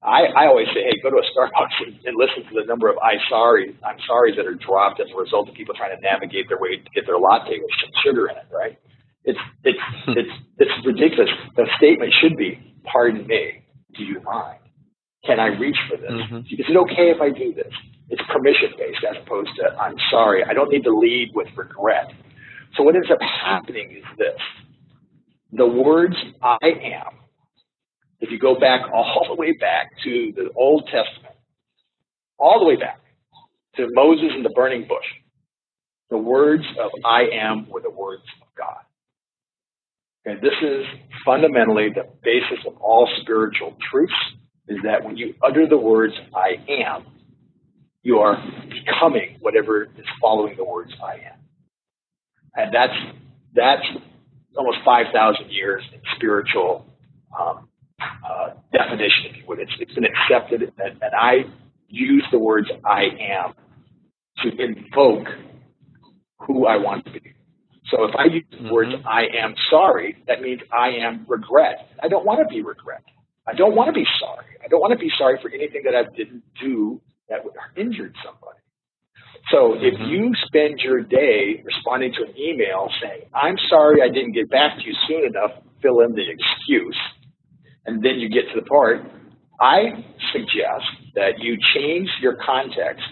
I always say, hey, go to a Starbucks and listen to the number of I'm sorry's that are dropped as a result of people trying to navigate their way to get their latte with some sugar in it, right? It's ridiculous. The statement should be, pardon me, do you mind? Can I reach for this? Is it okay if I do this? It's permission-based as opposed to I'm sorry. I don't need to lead with regret. So what ends up happening is this. The words I am, if you go back all the way back to the Old Testament, all the way back to Moses and the burning bush, the words of I am were the words of God. And this is fundamentally the basis of all spiritual truths, is that when you utter the words I am, you are becoming whatever is following the words I am. And that's almost 5,000 years in spiritual definition, if you would. It's been accepted, and I use the words I am to invoke who I want to be. So if I use the words, I am sorry, that means I am regret. I don't want to be regret. I don't want to be sorry. I don't want to be sorry for anything that I didn't do that would have injured somebody. So if you spend your day responding to an email saying, I'm sorry I didn't get back to you soon enough, fill in the excuse, and then you get to the part, I suggest that you change your context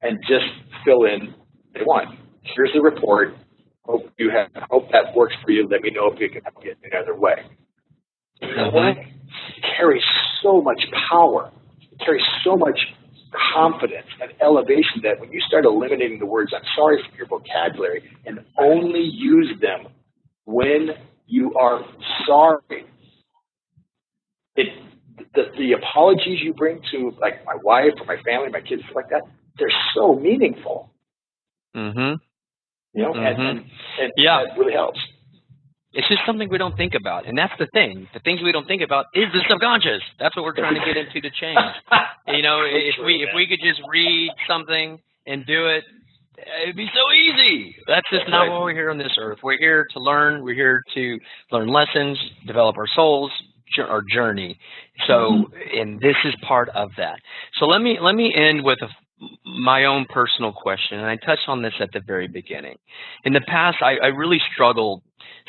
and just fill in day one. Here's the report. Hope that works for you. Let me know if you can help it another way. You know what? It carries so much power. It carries so much confidence and elevation that when you start eliminating the words I'm sorry from your vocabulary and only use them when you are sorry, the apologies you bring to, like, my wife or my family, my kids, stuff like that, they're so meaningful. You know, and that really helps. It's just something we don't think about, and that's the thing. The things we don't think about is the subconscious. That's what we're trying to get into to change. You know, if we could just read something and do it, it'd be so easy. That's just not why we're here on this earth. We're here to learn. We're here to learn lessons, develop our souls, our journey. So, and this is part of that. So let me end with my own personal question, and I touched on this at the very beginning. In the past, I really struggled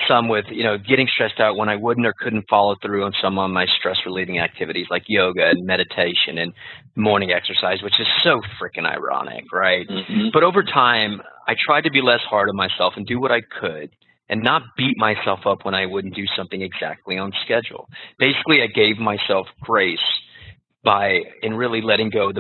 some with, you know, getting stressed out when I wouldn't or couldn't follow through on some of my stress-relieving activities like yoga and meditation and morning exercise, which is so freaking ironic, right? But over time, I tried to be less hard on myself and do what I could and not beat myself up when I wouldn't do something exactly on schedule. Basically, I gave myself grace in really letting go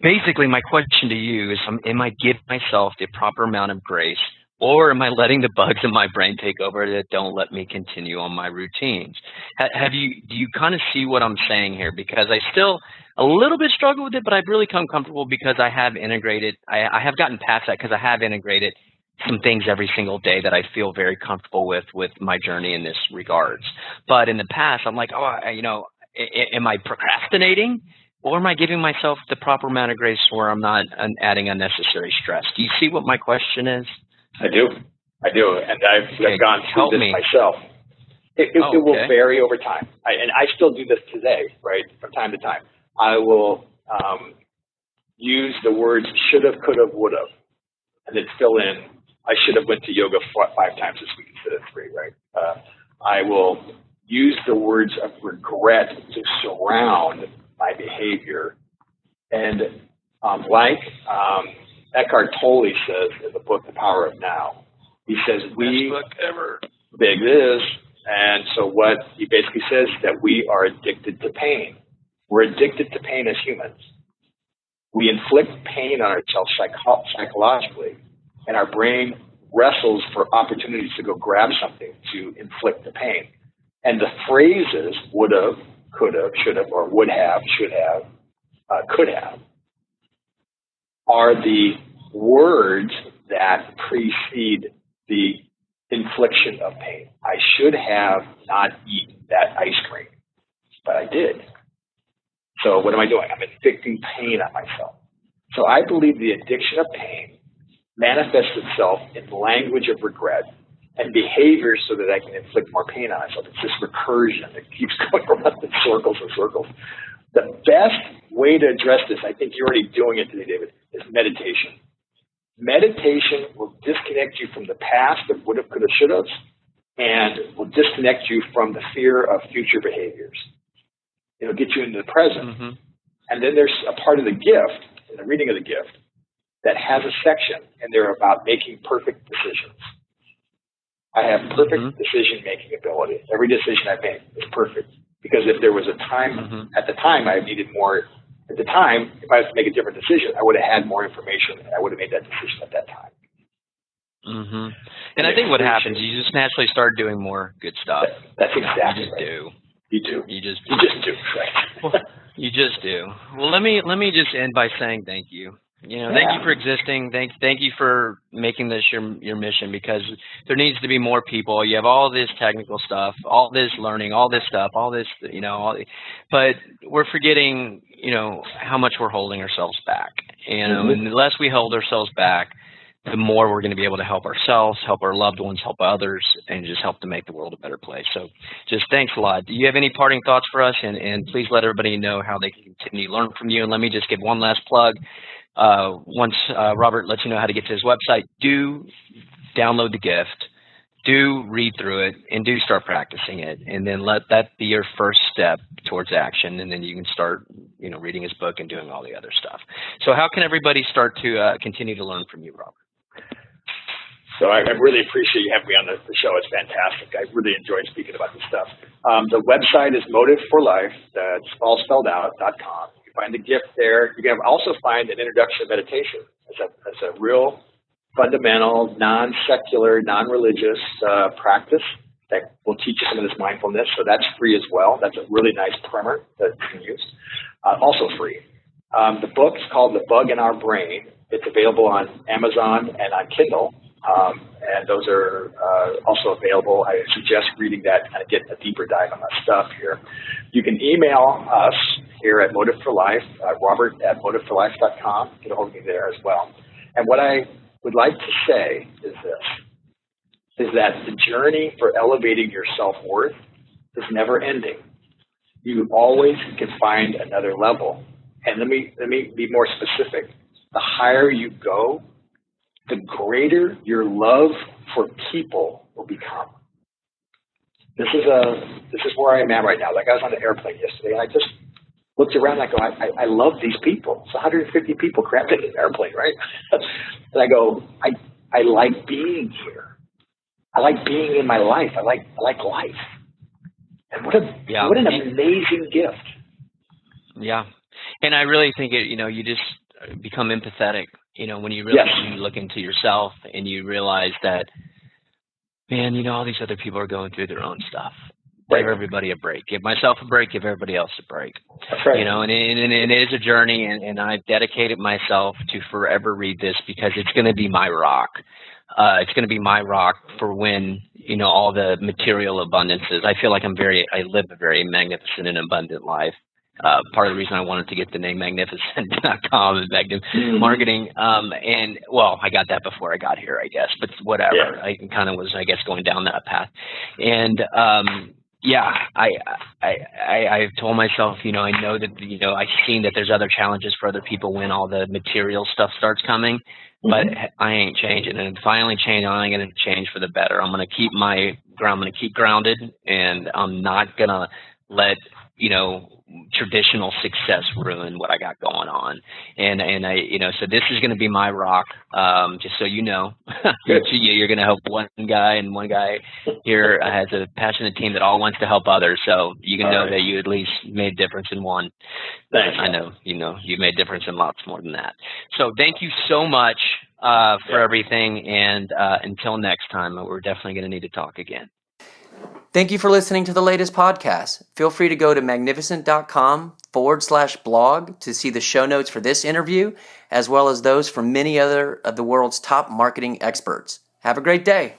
basically, my question to you is, am I giving myself the proper amount of grace, or am I letting the bugs in my brain take over that don't let me continue on my routines? Do you kind of see what I'm saying here? Because I still a little bit struggle with it, but I've really come comfortable because I have integrated. I have gotten past that because I have integrated some things every single day that I feel very comfortable with my journey in this regards. But in the past, I'm like, am I procrastinating? Or am I giving myself the proper amount of grace where I'm not adding unnecessary stress? Do you see what my question is? I do. And I've gone through this myself. It will vary over time. And I still do this today, right, from time to time. I will use the words should have, could have, would have, and then fill in, I should have went to yoga 5 times this week instead of 3, right? I will use the words of regret to surround my behavior. And like Eckhart Tolle says in the book, The Power of Now, he says, best book ever. Big it is. And so what he basically says is that we are addicted to pain. We're addicted to pain as humans. We inflict pain on ourselves psychologically, and our brain wrestles for opportunities to go grab something to inflict the pain. And the phrases would have, could have, should have, or would have, should have, could have, are the words that precede the infliction of pain. I should have not eaten that ice cream, but I did. So what am I doing? I'm inflicting pain on myself. So I believe the addiction of pain manifests itself in language of regret and behaviors so that I can inflict more pain on myself. It's this recursion that keeps going around in circles and circles. The best way to address this, I think you're already doing it today, David, is meditation. Meditation will disconnect you from the past of would have, could have, should have, and will disconnect you from the fear of future behaviors. It'll get you into the present. And then there's a part of the gift, in the reading of the gift, that has a section, and they're about making perfect decisions. I have perfect decision-making ability. Every decision I make is perfect. Because if there was a time, at the time I needed more, at the time, if I was to make a different decision, I would have had more information, and I would have made that decision at that time. And I think what happens, you just naturally start doing more good stuff. That's exactly right. You do. You just do. Right. You just do. Well, let me just end by saying thank you. Thank you for existing. Thank you for making this your mission, because there needs to be more people. You have all this technical stuff, all this learning, all this stuff, all this, but we're forgetting, how much we're holding ourselves back. And unless we hold ourselves back, the more we're going to be able to help ourselves, help our loved ones, help others, and just help to make the world a better place. So just thanks a lot. Do you have any parting thoughts for us? And please let everybody know how they can continue to learn from you. And let me just give one last plug. Once Robert lets you know how to get to his website, do download the gift, do read through it, and do start practicing it. And then let that be your first step towards action. And then you can start, reading his book and doing all the other stuff. So how can everybody start to continue to learn from you, Robert? So I really appreciate you having me on the show. It's fantastic. I really enjoyed speaking about this stuff. The website is motiveforlife, that's all spelled out, .com. You can find the gift there. You can also find an introduction to meditation as a real fundamental, non-secular, non-religious practice that will teach you some of this mindfulness. So that's free as well. That's a really nice primer that you can use. Also free. The book is called The Bug in Our Brain. It's available on Amazon and on Kindle. And those are also available. I suggest reading that and kind of get a deeper dive on that stuff here. You can email us here at Motive for Life, robert@motiveforlife.com. Get a hold of me there as well. And what I would like to say is this, is that the journey for elevating your self-worth is never ending. You always can find another level. And let me be more specific. The higher you go, the greater your love for people will become. This is where I am at right now. Like I was on an airplane yesterday, and I just looked around and I go, I love these people. It's 150 people crammed in an airplane, right? And I go, I like being here. I like being in my life. I like life. And what an amazing gift. Yeah. And I really think you just become empathetic. When you really you look into yourself and you realize that, man, all these other people are going through their own stuff. Give everybody a break. Give myself a break. Give everybody else a break. That's right. And it is a journey, and I've dedicated myself to forever read this because it's going to be my rock. It's going to be my rock for when, all the material abundances. I feel like I live a very magnificent and abundant life. Part of the reason I wanted to get the name magnificent.com and Magnum Marketing. And well, I got that before I got here, I guess, but whatever. Yeah. I kind of was, I guess, going down that path. And, I've told myself, I know that, I've seen that there's other challenges for other people when all the material stuff starts coming, but I ain't changing. And if I only change, I ain't going to change for the better. I'm going to keep I'm going to keep grounded, and I'm not going to let, traditional success ruin what I got going on. And I, so this is going to be my rock. Just so you know, you're going to help one guy, and one guy here has a passionate team that all wants to help others. So you can know that you at least made a difference in one. Thanks. I know, you made a difference in lots more than that. So thank you so much for everything. And until next time, we're definitely going to need to talk again. Thank you for listening to the latest podcast. Feel free to go to magnificent.com/blog to see the show notes for this interview, as well as those from many other of the world's top marketing experts. Have a great day.